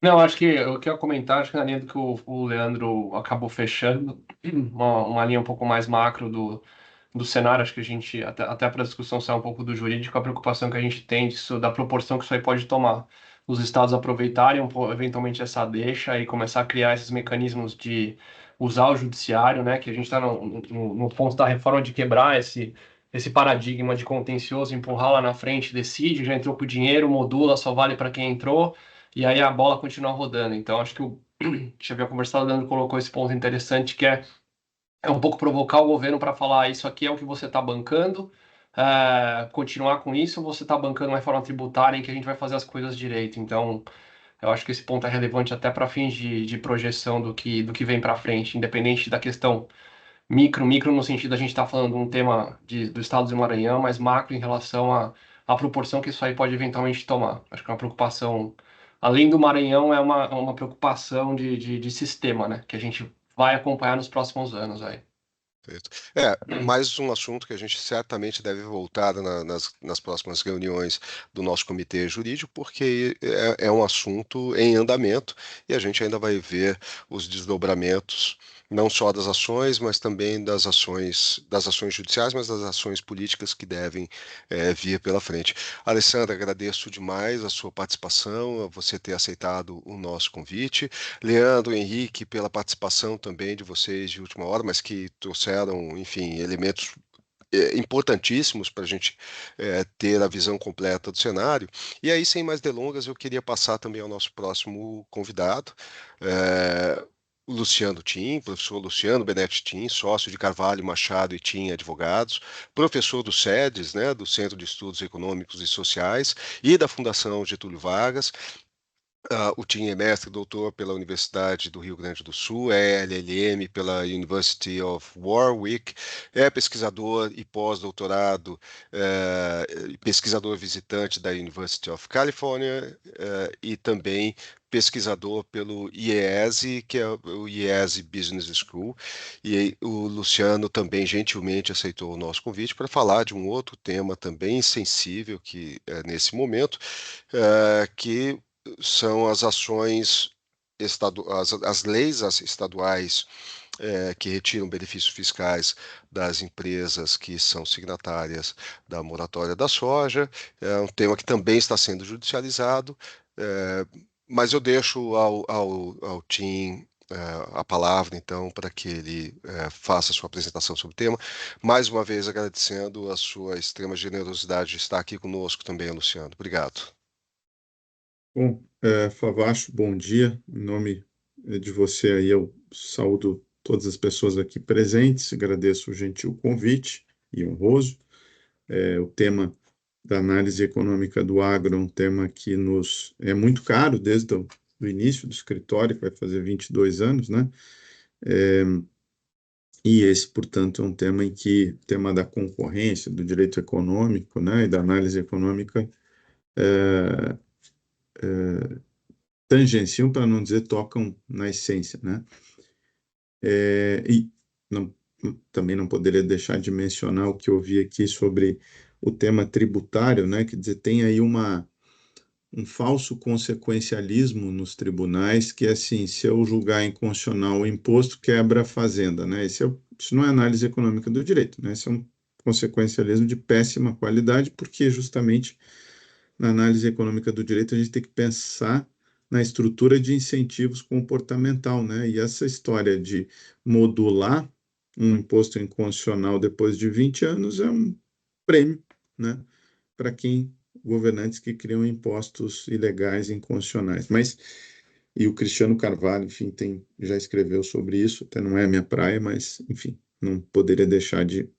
Não, acho que eu queria comentar, acho que na linha do que o Leandro acabou fechando, uma linha um pouco mais macro do cenário, acho que a gente, até para a discussão sair um pouco do jurídico, a preocupação que a gente tem disso, da proporção que isso aí pode tomar. Os estados aproveitarem eventualmente essa deixa e começar a criar esses mecanismos de usar o judiciário, né? Que a gente está no ponto da reforma de quebrar esse paradigma de contencioso, empurrar lá na frente, decide, já entrou com o dinheiro, modula, só vale para quem entrou, e aí a bola continua rodando. Então, acho que já havia conversado, o Leandro colocou esse ponto interessante, que é um pouco provocar o governo para falar isso aqui é o que você está bancando, continuar com isso, ou você está bancando uma reforma tributária em que a gente vai fazer as coisas direito. Então, eu acho que esse ponto é relevante até para fins de projeção do que vem para frente, independente da questão micro no sentido da gente estar falando de um tema do estado do Maranhão, mas macro em relação à proporção que isso aí pode eventualmente tomar. Acho que é uma preocupação, além do Maranhão, é uma preocupação de sistema, né? Que a gente vai acompanhar nos próximos anos aí. Perfeito. Mais um assunto que a gente certamente deve voltar nas próximas reuniões do nosso comitê jurídico, porque é um assunto em andamento e a gente ainda vai ver os desdobramentos, não só das ações, mas também das ações judiciais, mas das ações políticas que devem vir pela frente. Alessandra, agradeço demais a sua participação, a você ter aceitado o nosso convite. Leandro, Henrique, pela participação também de vocês de última hora, mas que trouxeram, enfim, elementos importantíssimos para a gente ter a visão completa do cenário. E aí, sem mais delongas, eu queria passar também ao nosso próximo convidado, o Luciano Tim, professor Luciano Benetti Tim, sócio de Carvalho, Machado e Tim Advogados, professor do SEDES, né, do Centro de Estudos Econômicos e Sociais, e da Fundação Getúlio Vargas. O Tim é mestre e doutor pela Universidade do Rio Grande do Sul, é LLM pela University of Warwick, é pesquisador e pós-doutorado, pesquisador visitante da University of California e também pesquisador pelo IESE, que é o IESE Business School, e o Luciano também gentilmente aceitou o nosso convite para falar de um outro tema também sensível que nesse momento, que são as ações as leis estaduais que retiram benefícios fiscais das empresas que são signatárias da moratória da soja. É um tema que também está sendo judicializado, mas eu deixo ao Tim a palavra, então, para que ele faça a sua apresentação sobre o tema. Mais uma vez, agradecendo a sua extrema generosidade de estar aqui conosco também, Luciano. Obrigado. Bom, Favacho, bom dia. Em nome de você aí, eu saúdo todas as pessoas aqui presentes, agradeço o gentil convite e honroso. O tema da análise econômica do agro é um tema que nos é muito caro desde o início do escritório, que vai fazer 22 anos, né? E esse, portanto, é um tema em que o tema da concorrência, do direito econômico, né, e da análise econômica tangenciam, para não dizer tocam na essência, né? E também não poderia deixar de mencionar o que eu vi aqui sobre o tema tributário, né? Quer dizer, tem aí um falso consequencialismo nos tribunais, que é assim, se eu julgar inconstitucional o imposto, quebra a fazenda, né? Isso não é análise econômica do direito, né? Isso é um consequencialismo de péssima qualidade, porque justamente na análise econômica do direito a gente tem que pensar na estrutura de incentivos comportamental, né? E essa história de modular um imposto inconstitucional depois de 20 anos é um prêmio, né? Para governantes que criam impostos ilegais e inconstitucionais. E o Cristiano Carvalho, enfim, já escreveu sobre isso, até não é a minha praia, mas, enfim, não poderia deixar de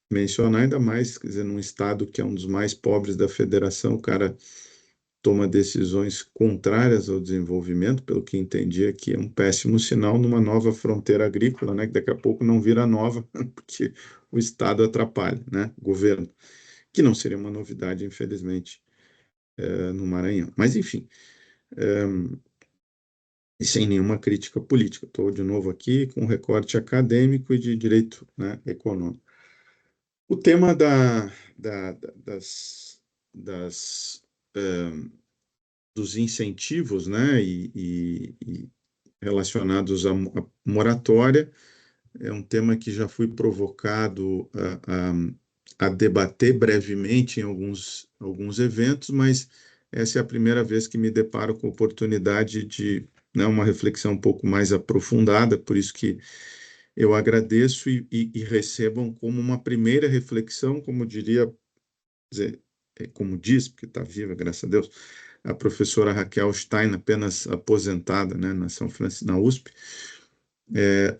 mencionar, ainda mais, quer dizer, num estado que é um dos mais pobres da federação, o cara toma decisões contrárias ao desenvolvimento, pelo que entendi aqui, é um péssimo sinal numa nova fronteira agrícola, né, que daqui a pouco não vira nova, porque o Estado atrapalha, né, o governo, que não seria uma novidade, infelizmente, no Maranhão. Mas, enfim, e sem nenhuma crítica política. Estou, de novo, aqui com um recorte acadêmico e de direito, né, econômico. O tema dos incentivos, né, e relacionados à moratória é um tema que já fui provocado a debater brevemente em alguns eventos, mas essa é a primeira vez que me deparo com a oportunidade de né, uma reflexão um pouco mais aprofundada, por isso que eu agradeço e recebam como uma primeira reflexão, como diria, como diz, porque está viva, graças a Deus, a professora Raquel Stein, apenas aposentada, né, na São Francisco, na USP,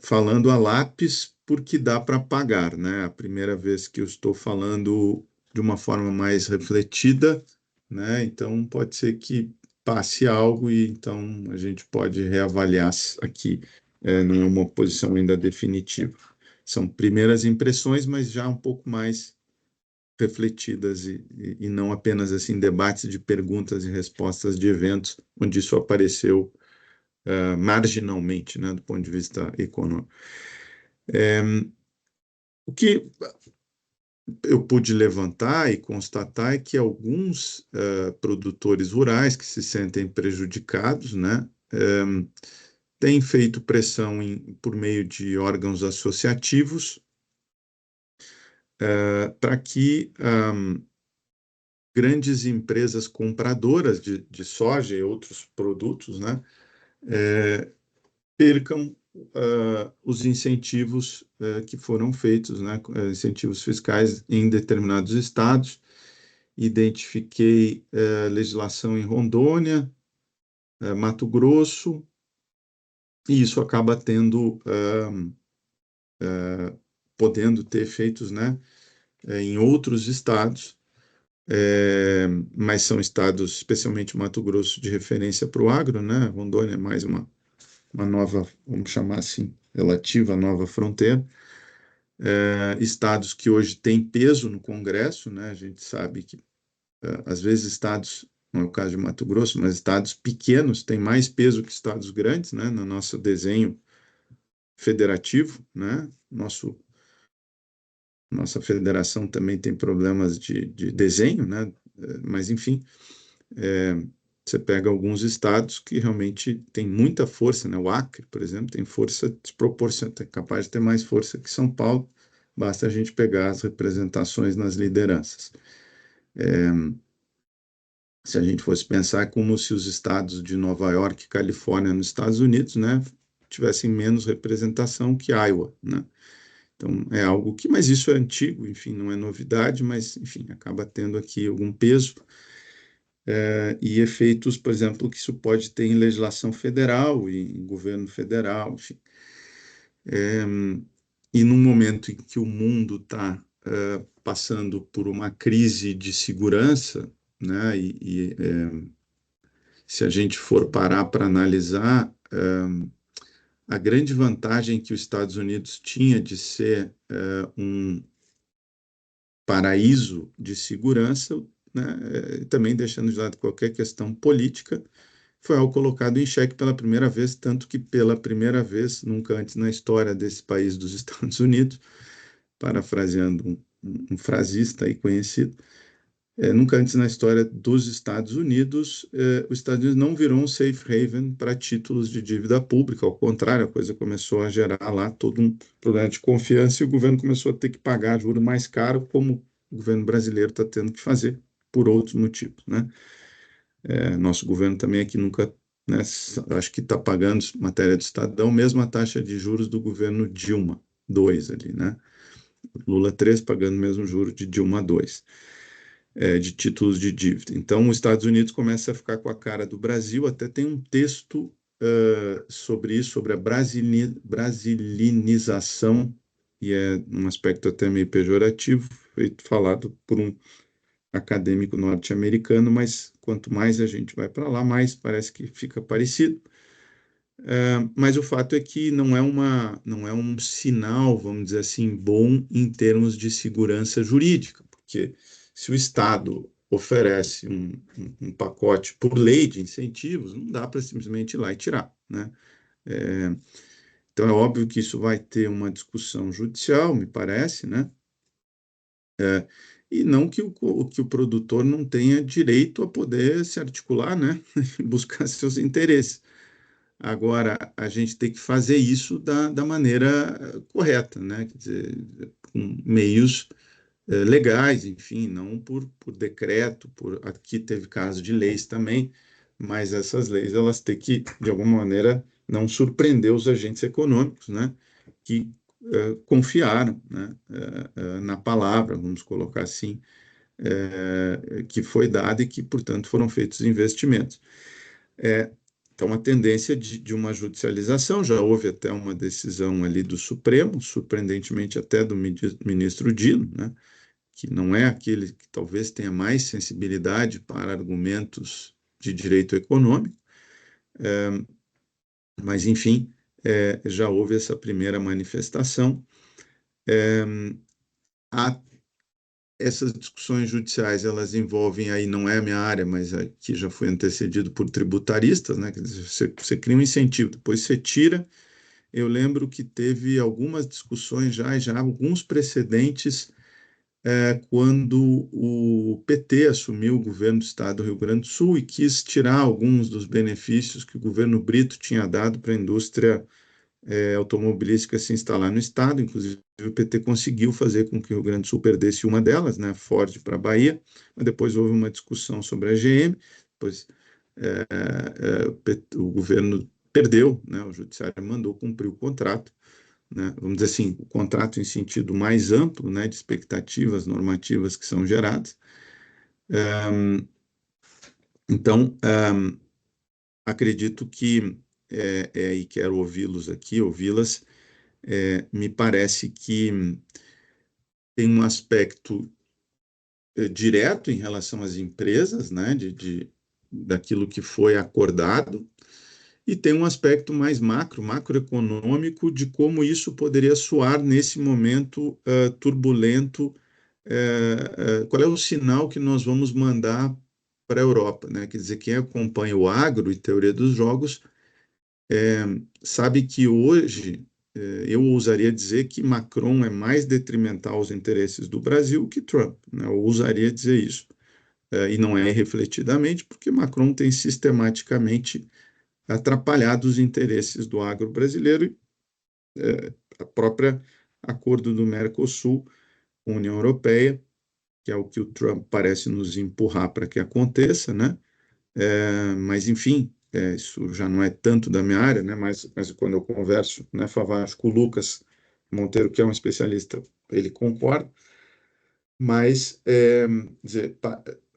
falando a lápis porque dá para pagar, né? A primeira vez que eu estou falando de uma forma mais refletida, né? Então pode ser que passe algo e então a gente pode reavaliar aqui, não é uma posição ainda definitiva. São primeiras impressões, mas já um pouco mais refletidas e não apenas assim debates de perguntas e respostas de eventos onde isso apareceu marginalmente, né, do ponto de vista econômico. O que eu pude levantar e constatar é que alguns produtores rurais que se sentem prejudicados, né, têm feito pressão por meio de órgãos associativos para que grandes empresas compradoras de soja e outros produtos, né, percam os incentivos que foram feitos, né, incentivos fiscais em determinados estados. Identifiquei legislação em Rondônia, Mato Grosso, e isso acaba podendo ter efeitos, né, em outros estados, mas são estados, especialmente Mato Grosso, de referência para o agro, né? Rondônia é mais uma nova, vamos chamar assim, relativa nova fronteira. Estados que hoje têm peso no Congresso, né? A gente sabe que, às vezes, estados, não é o caso de Mato Grosso, mas estados pequenos têm mais peso que estados grandes, né? No nosso desenho federativo, né? Nossa federação também tem problemas de desenho, né? Mas, enfim, você pega alguns estados que realmente têm muita força, né? O Acre, por exemplo, tem força desproporcional, é capaz de ter mais força que São Paulo, basta a gente pegar as representações nas lideranças. Se a gente fosse pensar, é como se os estados de Nova York e Califórnia nos Estados Unidos, né, tivessem menos representação que Iowa, né? Então, é algo que, mas isso é antigo, enfim, não é novidade, mas, enfim, acaba tendo aqui algum peso e efeitos, por exemplo, que isso pode ter em legislação federal e em governo federal, enfim. E num momento em que o mundo está passando por uma crise de segurança, né, se a gente for parar para analisar, a grande vantagem que os Estados Unidos tinha de ser um paraíso de segurança, né, também deixando de lado qualquer questão política, foi algo colocado em xeque pela primeira vez, tanto que pela primeira vez, nunca antes na história desse país dos Estados Unidos, parafraseando um frasista aí conhecido, nunca antes na história dos Estados Unidos, os Estados Unidos não virou um safe haven para títulos de dívida pública, ao contrário, a coisa começou a gerar lá todo um problema de confiança e o governo começou a ter que pagar juros mais caro, como o governo brasileiro está tendo que fazer, por outros motivos, né? Nosso governo também aqui nunca, né, acho que está pagando, matéria do Estadão, mesma taxa de juros do governo Dilma 2 ali, né? Lula 3 pagando o mesmo juro de Dilma 2. De títulos de dívida. Então, os Estados Unidos começa a ficar com a cara do Brasil, até tem um texto sobre isso, sobre a brasilinização, e é um aspecto até meio pejorativo, falado por um acadêmico norte-americano, mas quanto mais a gente vai para lá, mais parece que fica parecido. Mas o fato é que não é um sinal, vamos dizer assim, bom em termos de segurança jurídica, porque se o Estado oferece um pacote por lei de incentivos, não dá para simplesmente ir lá e tirar, né? Então é óbvio que isso vai ter uma discussão judicial, me parece, né? E não que o produtor não tenha direito a poder se articular, né? Buscar seus interesses. Agora, a gente tem que fazer isso da maneira correta, né? Quer dizer, com meios legais, enfim, não por decreto, aqui teve caso de leis também, mas essas leis elas têm que, de alguma maneira, não surpreender os agentes econômicos, né, que confiaram, né, na palavra, vamos colocar assim, que foi dada e que, portanto, foram feitos investimentos. Então, a tendência de uma judicialização, já houve até uma decisão ali do Supremo, surpreendentemente até do ministro Dino, né, que não é aquele que talvez tenha mais sensibilidade para argumentos de direito econômico, mas, enfim, já houve essa primeira manifestação. Essas discussões judiciais, elas envolvem, aí não é a minha área, mas aqui já foi antecedido por tributaristas, né? Quer dizer, você cria um incentivo, depois você tira. Eu lembro que teve algumas discussões já alguns precedentes quando o PT assumiu o governo do estado do Rio Grande do Sul e quis tirar alguns dos benefícios que o governo Brito tinha dado para a indústria automobilística se instalar no estado. Inclusive, o PT conseguiu fazer com que o Rio Grande do Sul perdesse uma delas, né, Ford para a Bahia, mas depois houve uma discussão sobre a GM, depois o governo perdeu, né, o judiciário mandou cumprir o contrato, né, vamos dizer assim, o contrato em sentido mais amplo, né, de expectativas normativas que são geradas. Então, acredito que, e quero ouvi-los aqui, ouvi-las, me parece que tem um aspecto direto em relação às empresas, né, daquilo que foi acordado, e tem um aspecto mais macroeconômico, de como isso poderia soar nesse momento turbulento. Qual é o sinal que nós vamos mandar para a Europa, né? Quer dizer, quem acompanha o agro e teoria dos jogos sabe que hoje eu ousaria dizer que Macron é mais detrimental aos interesses do Brasil que Trump, né? Eu ousaria dizer isso. E não é refletidamente, porque Macron tem sistematicamente atrapalhado os interesses do agro brasileiro. A própria acordo do Mercosul com a União Europeia, que é o que o Trump parece nos empurrar para que aconteça, né? Mas, enfim, isso já não é tanto da minha área, né? Mas quando eu converso, né, Favasco, com o Lucas Monteiro, que é um especialista, ele concorda. Mas dizer,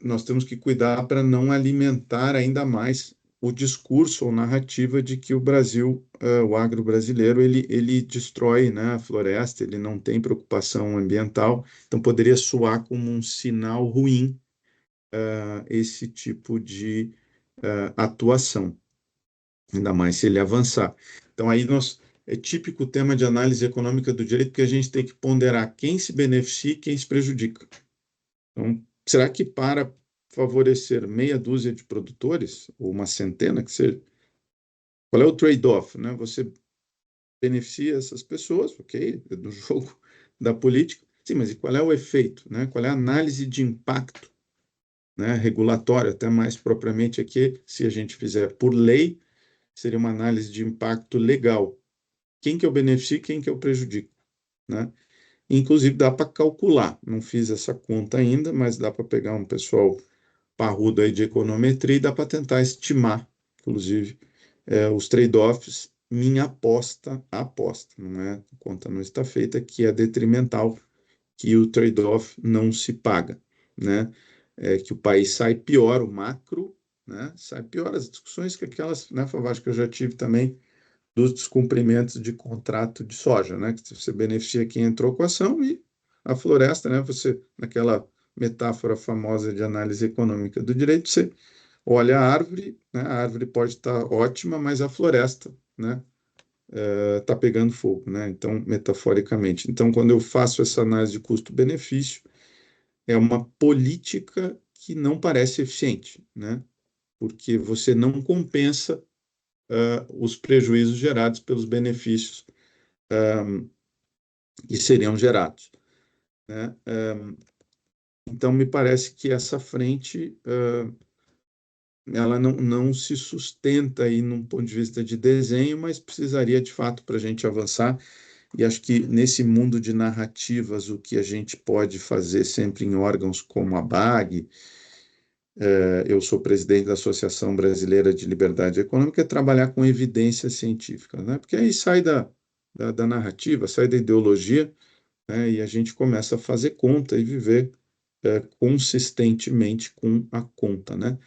nós temos que cuidar para não alimentar ainda mais o discurso ou narrativa de que o Brasil, o agro brasileiro, ele destrói, né, a floresta, ele não tem preocupação ambiental, então poderia soar como um sinal ruim esse tipo de atuação, ainda mais se ele avançar. Então aí é típico tema de análise econômica do direito que a gente tem que ponderar quem se beneficia e quem se prejudica. Então, será que para favorecer meia dúzia de produtores, ou uma centena que seja, qual é o trade-off, né? Você beneficia essas pessoas, ok, é do jogo da política, sim, mas e qual é o efeito, né? Qual é a análise de impacto, né, regulatório, até mais propriamente aqui, se a gente fizer por lei, seria uma análise de impacto legal. Quem que eu beneficio e quem que eu prejudico, né? Inclusive dá para calcular, não fiz essa conta ainda, mas dá para pegar um pessoal parrudo aí de econometria e dá para tentar estimar, inclusive, os trade-offs. Minha aposta, não é, a conta não está feita, que é detrimental, que o trade-off não se paga, né? Que o país sai pior, o macro, né? Sai pior, as discussões que aquelas, né, Favasco, que eu já tive também, dos descumprimentos de contrato de soja, né? Que você beneficia quem entrou com a ação e a floresta, né? Você, naquela metáfora famosa de análise econômica do direito, você olha a árvore, né? A árvore pode estar ótima, mas a floresta, né, está pegando fogo, né? Então, metaforicamente. Então, quando eu faço essa análise de custo-benefício, é uma política que não parece eficiente, né? Porque você não compensa os prejuízos gerados pelos benefícios que seriam gerados, né? Então, me parece que essa frente ela não se sustenta aí num ponto de vista de desenho, mas precisaria de fato para a gente avançar. E acho que nesse mundo de narrativas, o que a gente pode fazer sempre em órgãos como a BAG, eu sou presidente da Associação Brasileira de Liberdade Econômica, é trabalhar com evidência científica, né? Porque aí sai da narrativa, sai da ideologia, né? E a gente começa a fazer conta e viver consistentemente com a conta, né?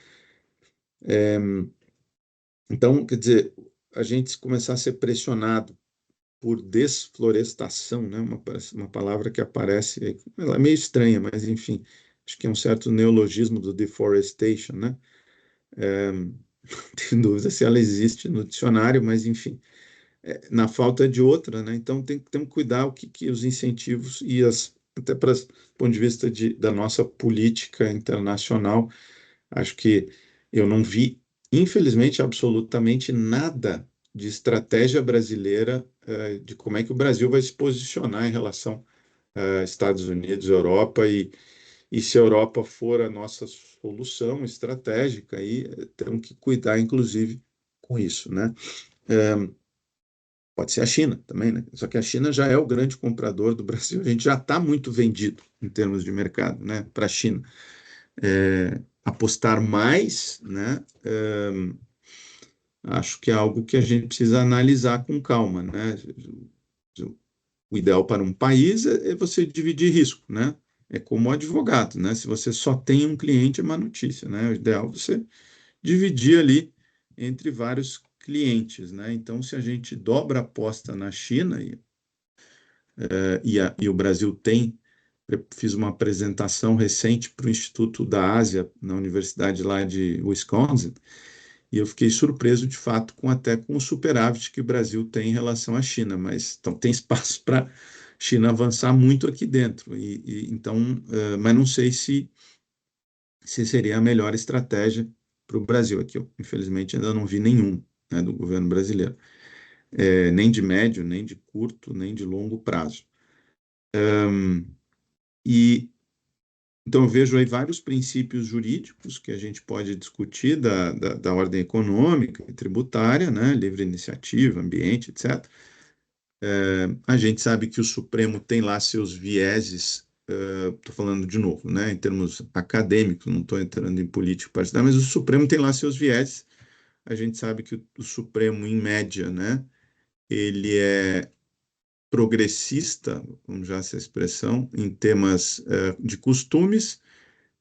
Então, quer dizer, a gente começar a ser pressionado por desflorestação, né? Uma palavra que aparece, ela é meio estranha, mas enfim, acho que é um certo neologismo do deforestation, né? Tenho dúvida se ela existe no dicionário, mas enfim, na falta de outra, né? Então temos que cuidar o que os incentivos e até para do ponto de vista da nossa política internacional, acho que eu não vi, infelizmente, absolutamente nada de estratégia brasileira de como é que o Brasil vai se posicionar em relação a Estados Unidos, Europa, e se a Europa for a nossa solução estratégica, aí temos que cuidar, inclusive, com isso, né? Pode ser a China também, né? Só que a China já é o grande comprador do Brasil. A gente já está muito vendido em termos de mercado, né? Para a China. Apostar mais, né? Acho que é algo que a gente precisa analisar com calma, né? O ideal para um país é você dividir risco, né? É como advogado, né? Se você só tem um cliente, é má notícia, né? O ideal é você dividir ali entre vários clientes, né? Então, se a gente dobra a aposta na China e o Brasil fiz uma apresentação recente para o Instituto da Ásia na Universidade lá de Wisconsin, e eu fiquei surpreso de fato até com o superávit que o Brasil tem em relação à China, mas então tem espaço para a China avançar muito aqui dentro, então, mas não sei se seria a melhor estratégia para o Brasil aqui. Eu, infelizmente, ainda não vi nenhum, né, do governo brasileiro, nem de médio, nem de curto, nem de longo prazo. E então eu vejo aí vários princípios jurídicos que a gente pode discutir da ordem econômica e tributária, né, livre iniciativa, ambiente, etc. A gente sabe que o Supremo tem lá seus vieses, estou falando de novo, né, em termos acadêmicos, não estou entrando em político partidário, mas o Supremo tem lá seus vieses. A gente sabe que o Supremo, em média, né, ele é progressista, vamos usar essa expressão, em temas de costumes,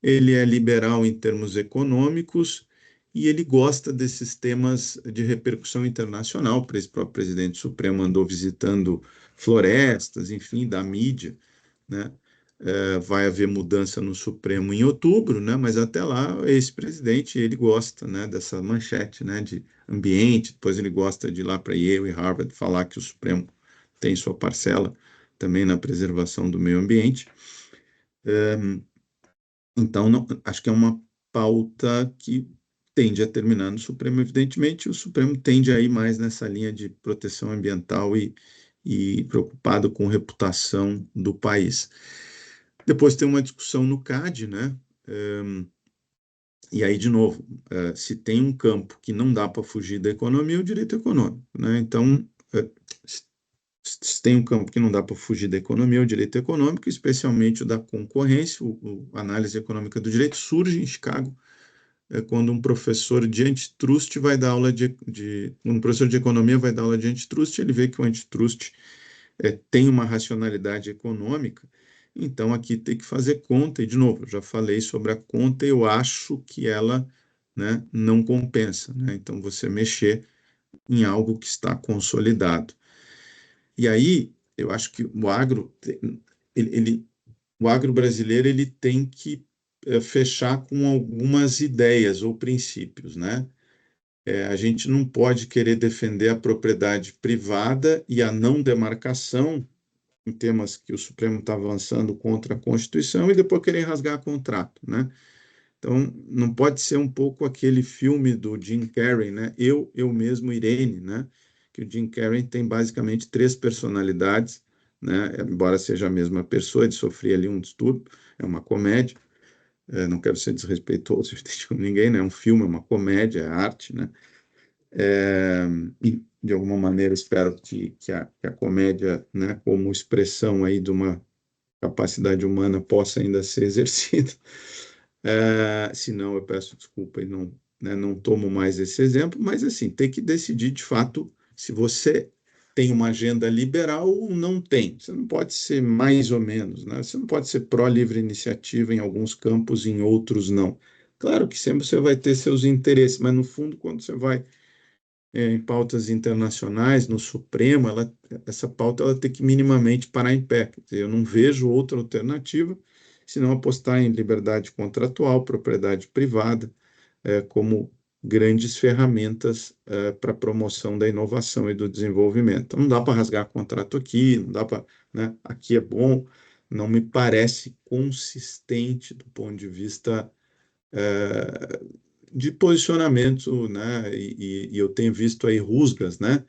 ele é liberal em termos econômicos e ele gosta desses temas de repercussão internacional. O próprio presidente Supremo andou visitando florestas, enfim, da mídia, né? Vai haver mudança no Supremo em outubro, né? Mas até lá, o ex-presidente, ele gosta, né, dessa manchete, né, de ambiente, depois ele gosta de ir lá para Yale e Harvard falar que o Supremo tem sua parcela também na preservação do meio ambiente. Então, acho que é uma pauta que tende a terminar no Supremo, evidentemente, e o Supremo tende a ir mais nessa linha de proteção ambiental e preocupado com a reputação do país. Depois tem uma discussão no CAD, né? E aí, de novo, se tem um campo que não dá para fugir da economia, é o direito econômico, né? Então, se tem um campo que não dá para fugir da economia, é o direito econômico, especialmente o da concorrência. A análise econômica do direito surge em Chicago, quando um professor de antitrust vai dar aula um professor de economia vai dar aula de antitrust, ele vê que o antitrust tem uma racionalidade econômica, então aqui tem que fazer conta, e de novo, eu já falei sobre a conta, eu acho que ela, né, não compensa, né? Então você mexer em algo que está consolidado. E aí, eu acho que o agro brasileiro ele tem que fechar com algumas ideias ou princípios, né? A gente não pode querer defender a propriedade privada e a não demarcação em temas que o Supremo está avançando contra a Constituição e depois querer rasgar contrato, né? Então, não pode ser um pouco aquele filme do Jim Carrey, né? Eu mesmo, Irene, né? Que o Jim Carrey tem basicamente 3 personalidades, né? Embora seja a mesma pessoa, ele sofria ali um distúrbio, é uma comédia. Não quero ser desrespeitoso com ninguém, né? É um filme, é uma comédia, é arte, né? E, de alguma maneira, espero que a comédia, né, como expressão aí de uma capacidade humana possa ainda ser exercida. Se não, eu peço desculpa e não, né, não tomo mais esse exemplo, mas assim, tem que decidir de fato se você tem uma agenda liberal ou não tem. Você não pode ser mais ou menos, né? Você não pode ser pró-livre iniciativa em alguns campos, em outros não. Claro que sempre você vai ter seus interesses, mas no fundo, quando você vai em pautas internacionais, no Supremo, essa pauta ela tem que minimamente parar em pé. Quer dizer, eu não vejo outra alternativa senão apostar em liberdade contratual, propriedade privada, como grandes ferramentas para a promoção da inovação e do desenvolvimento. Então, não dá para rasgar contrato aqui, não dá para, né, aqui é bom, não me parece consistente do ponto de vista de posicionamento, né? E eu tenho visto aí rusgas, né?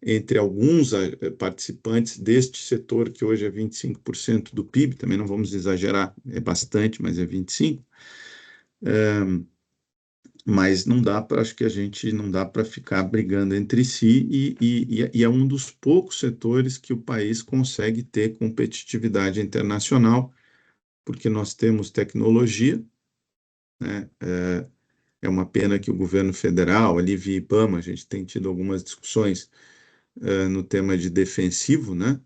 Entre alguns participantes deste setor, que hoje é 25% do PIB, também não vamos exagerar, é bastante, mas é 25%. Mas não dá para, acho que a gente não dá para ficar brigando entre si, e é um dos poucos setores que o país consegue ter competitividade internacional, porque nós temos tecnologia, né? É uma pena que o governo federal, ali via IBAMA, a gente tem tido algumas discussões no tema de defensivo, né?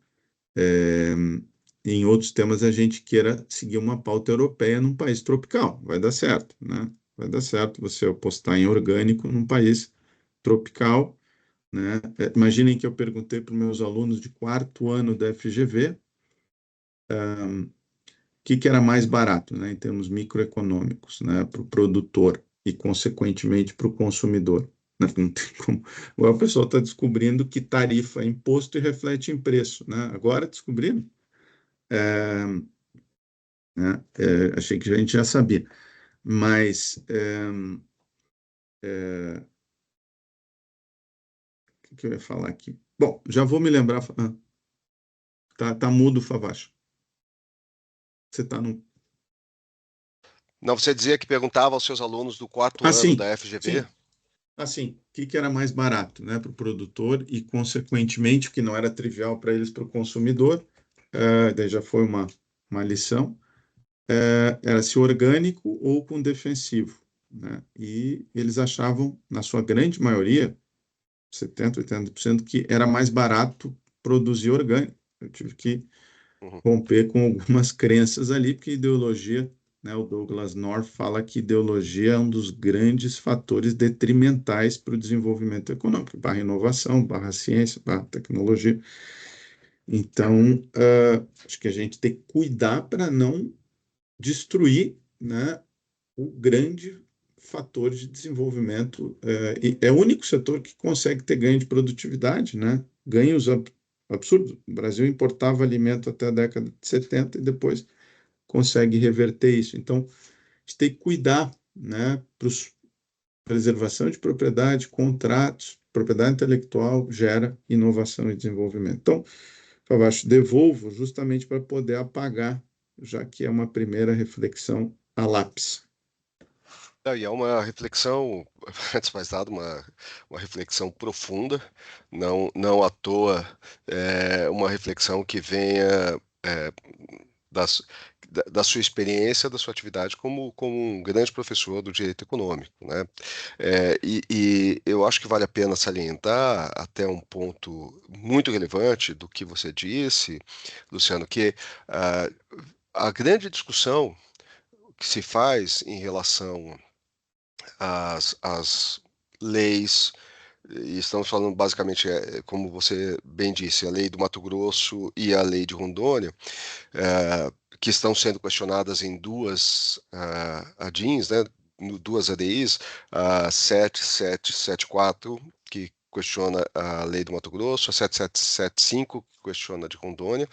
Em outros temas a gente queira seguir uma pauta europeia num país tropical. Vai dar certo, né? Vai dar certo você apostar em orgânico num país tropical, né? Imaginem que eu perguntei para os meus alunos de 4º ano da FGV o que era mais barato, né, em termos microeconômicos, né, para o produtor e, consequentemente, para o consumidor. Não tem como. Agora o pessoal está descobrindo que tarifa é imposto e reflete em preço, né? Agora descobrindo. Achei que a gente já sabia. Mas o que eu ia falar aqui? Bom, já vou me lembrar. Tá mudo, Favacho. Você está no. Não, você dizia que perguntava aos seus alunos do 4º ano da FGV? Sim. Assim, o que era mais barato, né, para o produtor e, consequentemente, o que não era trivial para eles, para o consumidor, daí já foi uma lição, era se orgânico ou com defensivo, né? E eles achavam, na sua grande maioria, 70%, 80%, que era mais barato produzir orgânico. Eu tive que romper com algumas crenças ali, porque ideologia, né, o Douglas North fala que ideologia é um dos grandes fatores detrimentais para o desenvolvimento econômico, barra inovação, barra ciência, barra tecnologia. Então, acho que a gente tem que cuidar para não destruir, né, o grande fator de desenvolvimento. E é o único setor que consegue ter ganho de produtividade, né? Ganhos absurdos. O Brasil importava alimento até a década de 70 e depois consegue reverter isso. Então, a gente tem que cuidar, né, para preservação de propriedade, contratos, propriedade intelectual gera inovação e desenvolvimento. Então, eu acho, devolvo justamente para poder apagar, já que é uma primeira reflexão a lápis. E é uma reflexão, antes de mais nada, uma reflexão profunda, não à toa, uma reflexão que venha da sua experiência, da sua atividade como um grande professor do direito econômico, né? E eu acho que vale a pena salientar até um ponto muito relevante do que você disse, Luciano, que a grande discussão que se faz em relação às leis, e estamos falando basicamente, como você bem disse, a lei do Mato Grosso e a lei de Rondônia, que estão sendo questionadas em duas ADINs, né, duas ADIs, a 7774, que questiona a lei do Mato Grosso, a 7775, que questiona a de Rondônia.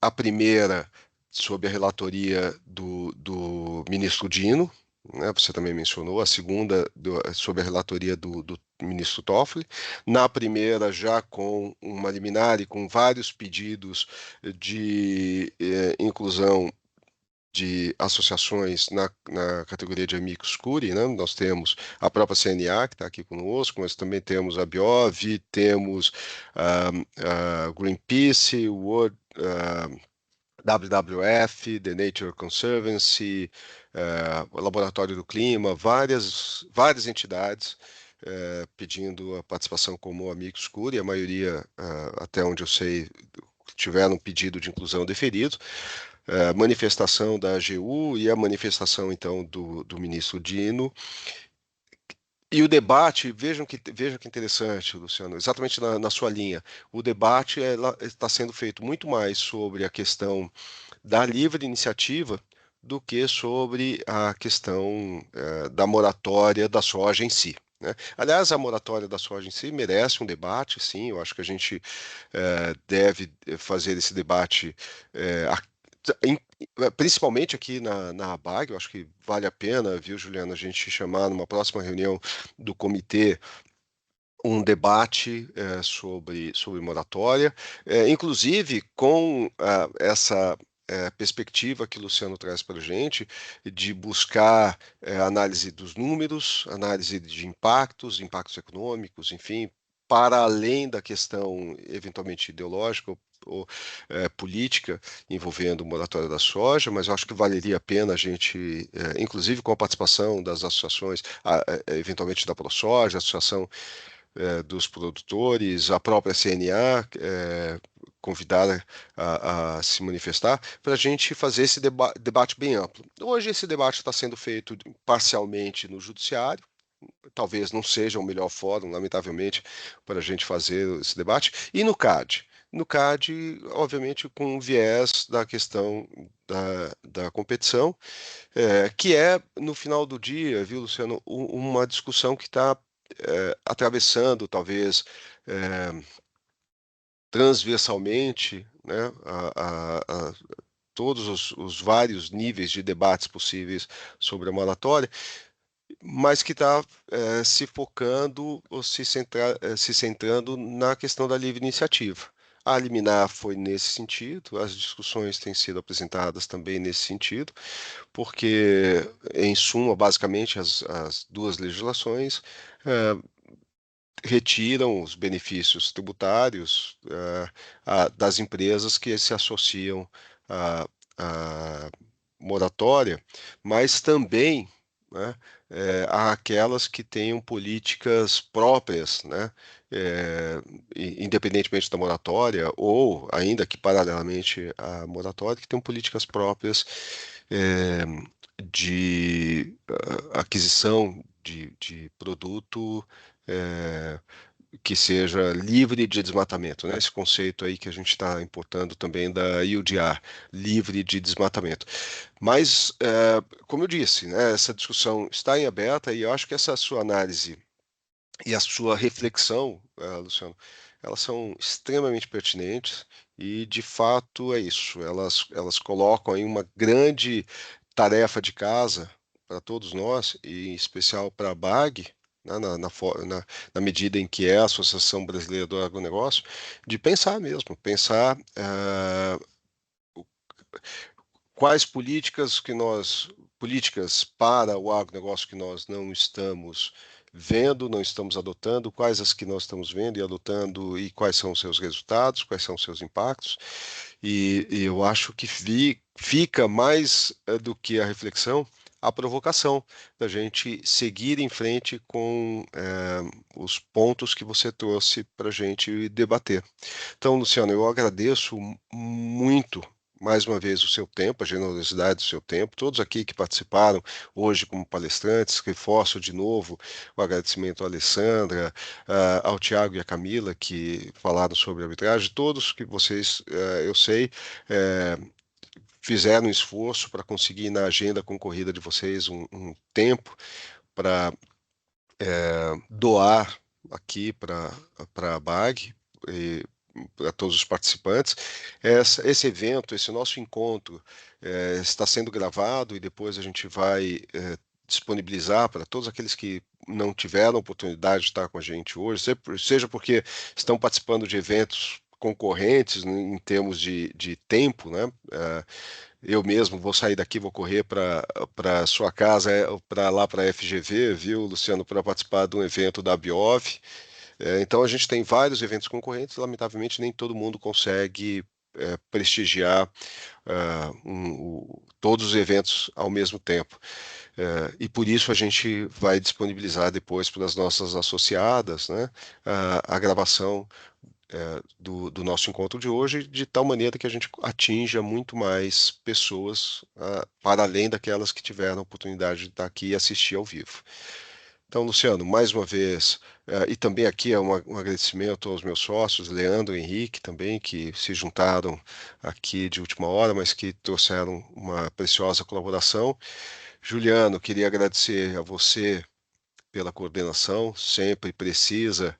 A primeira, sob a relatoria do ministro Dino, né, você também mencionou, a segunda sob a relatoria do ministro Toffoli, na primeira já com uma liminar e com vários pedidos de inclusão de associações na categoria de amicus curiae, né? Nós temos a própria CNA, que está aqui conosco, mas também temos a Biov, temos a Greenpeace, WWF, The Nature Conservancy, o Laboratório do Clima, várias entidades pedindo a participação como amigos curiae, a maioria, até onde eu sei, tiveram pedido de inclusão deferido. Manifestação da AGU e a manifestação, então, do ministro Dino. E o debate, vejam que interessante, Luciano, exatamente na sua linha. O debate está sendo feito muito mais sobre a questão da livre iniciativa do que sobre a questão da moratória da soja em si, né? Aliás, a moratória da soja em si merece um debate, sim. Eu acho que a gente deve fazer esse debate principalmente aqui na ABAG. Eu acho que vale a pena, viu, Juliana, a gente chamar numa próxima reunião do comitê um debate sobre moratória, inclusive com essa perspectiva que o Luciano traz para a gente, de buscar análise dos números, análise de impactos econômicos, enfim, para além da questão eventualmente ideológica ou política envolvendo o moratório da soja, mas eu acho que valeria a pena a gente, inclusive com a participação das associações, eventualmente da ProSoja, Associação dos Produtores, a própria CNA, convidada a se manifestar, para a gente fazer esse debate bem amplo. Hoje esse debate está sendo feito parcialmente no Judiciário. Talvez não seja o melhor fórum, lamentavelmente, para a gente fazer esse debate. E no CAD? No CAD, obviamente, com o viés da questão da competição, que no final do dia, viu, Luciano, uma discussão que está atravessando, talvez, transversalmente, né, todos os vários níveis de debates possíveis sobre a moratória, mas que está se focando ou se centrando na questão da livre iniciativa. A liminar foi nesse sentido, as discussões têm sido apresentadas também nesse sentido, porque, em suma, basicamente, as duas legislações retiram os benefícios tributários das empresas que se associam à moratória, mas também, né, àquelas que tenham políticas próprias, né, independentemente da moratória, ou ainda que paralelamente à moratória, que tenham políticas próprias de aquisição de produto que seja livre de desmatamento, né? Esse conceito aí que a gente está importando também da UDR, livre de desmatamento. Mas, como eu disse, né, essa discussão está em aberta, e eu acho que essa sua análise e a sua reflexão, Luciano, elas são extremamente pertinentes e, de fato, é isso. Elas colocam aí uma grande tarefa de casa para todos nós, e em especial para a BAG, né, na medida em que é a Associação Brasileira do Agronegócio, de pensar mesmo, pensar quais políticas para o agronegócio que nós não estamos vendo, não estamos adotando, quais as que nós estamos vendo e adotando, e quais são os seus resultados, quais são os seus impactos. E eu acho que fica mais do que a reflexão, a provocação da gente seguir em frente com os pontos que você trouxe para a gente debater. Então, Luciano, eu agradeço muito mais uma vez o seu tempo, a generosidade do seu tempo, todos aqui que participaram hoje como palestrantes. Reforço de novo o agradecimento à Alessandra, ao Tiago e à Camila, que falaram sobre arbitragem, todos que vocês, eu sei, fizeram um esforço para conseguir na agenda concorrida de vocês um tempo para doar aqui para a BAG, para todos os participantes. Esse evento, esse nosso encontro está sendo gravado, e depois a gente vai disponibilizar para todos aqueles que não tiveram oportunidade de estar com a gente hoje, seja porque estão participando de eventos concorrentes em termos de tempo, né? Eu mesmo vou sair daqui, vou correr para sua casa, para lá para a FGV, viu, Luciano, para participar de um evento da Biov. Então a gente tem vários eventos concorrentes, lamentavelmente nem todo mundo consegue prestigiar todos os eventos ao mesmo tempo. E por isso a gente vai disponibilizar depois para as nossas associadas, né, a gravação do nosso encontro de hoje, de tal maneira que a gente atinja muito mais pessoas, para além daquelas que tiveram a oportunidade de estar aqui e assistir ao vivo. Então, Luciano, mais uma vez, e também aqui é um agradecimento aos meus sócios, Leandro e Henrique também, que se juntaram aqui de última hora, mas que trouxeram uma preciosa colaboração. Juliano, queria agradecer a você pela coordenação, sempre precisa,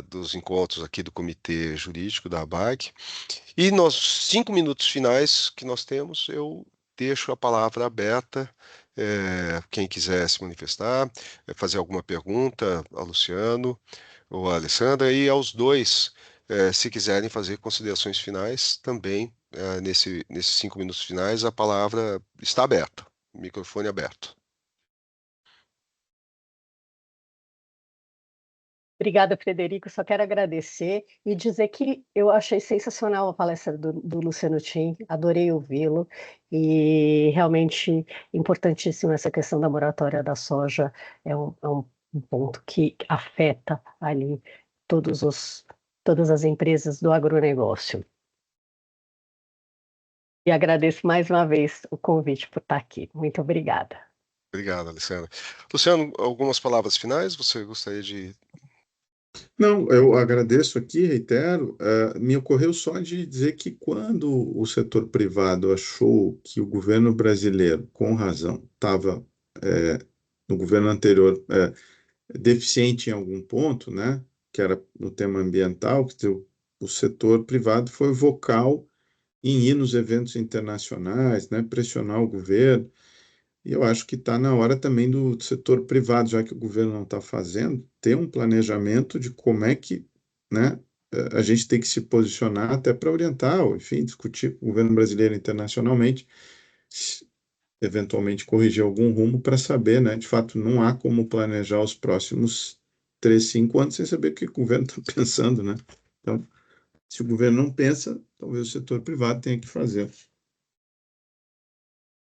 dos encontros aqui do Comitê Jurídico da ABAG. E nos 5 minutos finais que nós temos, eu deixo a palavra aberta, quem quiser se manifestar, fazer alguma pergunta a Luciano ou a Alessandra, e aos dois, se quiserem fazer considerações finais, também, nesses 5 minutos finais, a palavra está aberta, o microfone aberto. Obrigada, Frederico. Só quero agradecer e dizer que eu achei sensacional a palestra do Luciano Tim, adorei ouvi-lo e realmente importantíssimo essa questão da moratória da soja, é um ponto que afeta ali todas as empresas do agronegócio. E agradeço mais uma vez o convite por estar aqui. Muito obrigada. Obrigado, Alessandra. Luciano, algumas palavras finais? Você gostaria de... Não, eu agradeço aqui, reitero. Me ocorreu só de dizer que quando o setor privado achou que o governo brasileiro, com razão, estava, no governo anterior, deficiente em algum ponto, né, que era no tema ambiental, que o setor privado foi vocal em ir nos eventos internacionais, né, pressionar o governo. E eu acho que está na hora também do setor privado, já que o governo não está fazendo, ter um planejamento de como é que, né, a gente tem que se posicionar até para orientar, ou, enfim, discutir com o governo brasileiro internacionalmente, eventualmente corrigir algum rumo para saber, né, de fato, não há como planejar os próximos 3, 5 anos sem saber o que o governo está pensando, né? Então, se o governo não pensa, talvez o setor privado tenha que fazer.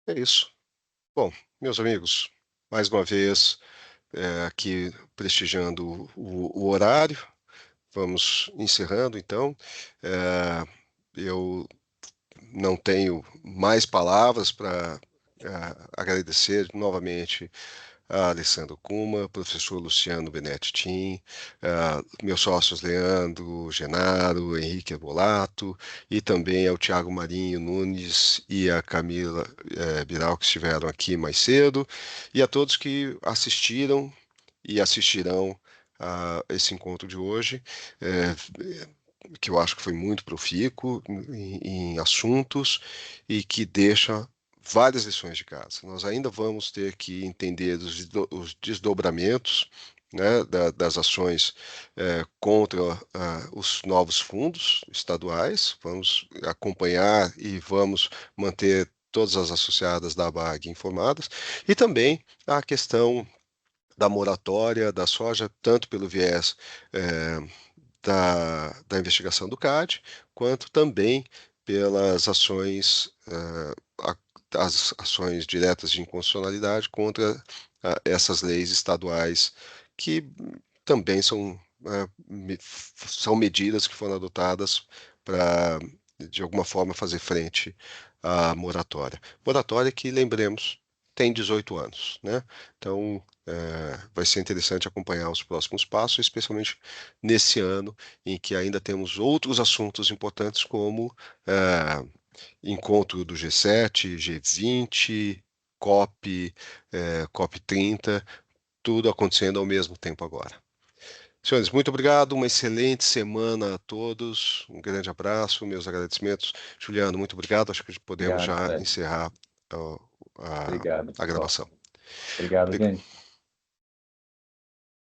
É isso. Bom, meus amigos, mais uma vez, aqui prestigiando o horário, vamos encerrando, então. Eu não tenho mais palavras para agradecer novamente a Alessandro Kuma, professor Luciano Benetti Tim, meus sócios Leandro Genaro, Henrique Bolato, e também ao Tiago Marinho Nunes e a Camila Biral, que estiveram aqui mais cedo, e a todos que assistiram e assistirão a esse encontro de hoje, que eu acho que foi muito profícuo em assuntos e que deixa várias lições de casa. Nós ainda vamos ter que entender os desdobramentos, né, das ações contra os novos fundos estaduais. Vamos acompanhar e vamos manter todas as associadas da ABAG informadas. E também a questão da moratória da soja, tanto pelo viés da investigação do CAD, quanto também pelas ações, as ações diretas de inconstitucionalidade contra essas leis estaduais, que também são medidas que foram adotadas para, de alguma forma, fazer frente à moratória. Moratória que, lembremos, tem 18 anos, né? Então, vai ser interessante acompanhar os próximos passos, especialmente nesse ano em que ainda temos outros assuntos importantes, como encontro do G7, G20, COP, COP 30, tudo acontecendo ao mesmo tempo agora. Senhores, muito obrigado, uma excelente semana a todos, um grande abraço, meus agradecimentos. Juliano, muito obrigado, acho que podemos Obrigado, já Fred. encerrar Obrigado, a pessoal. gravação. Obrigado, gente.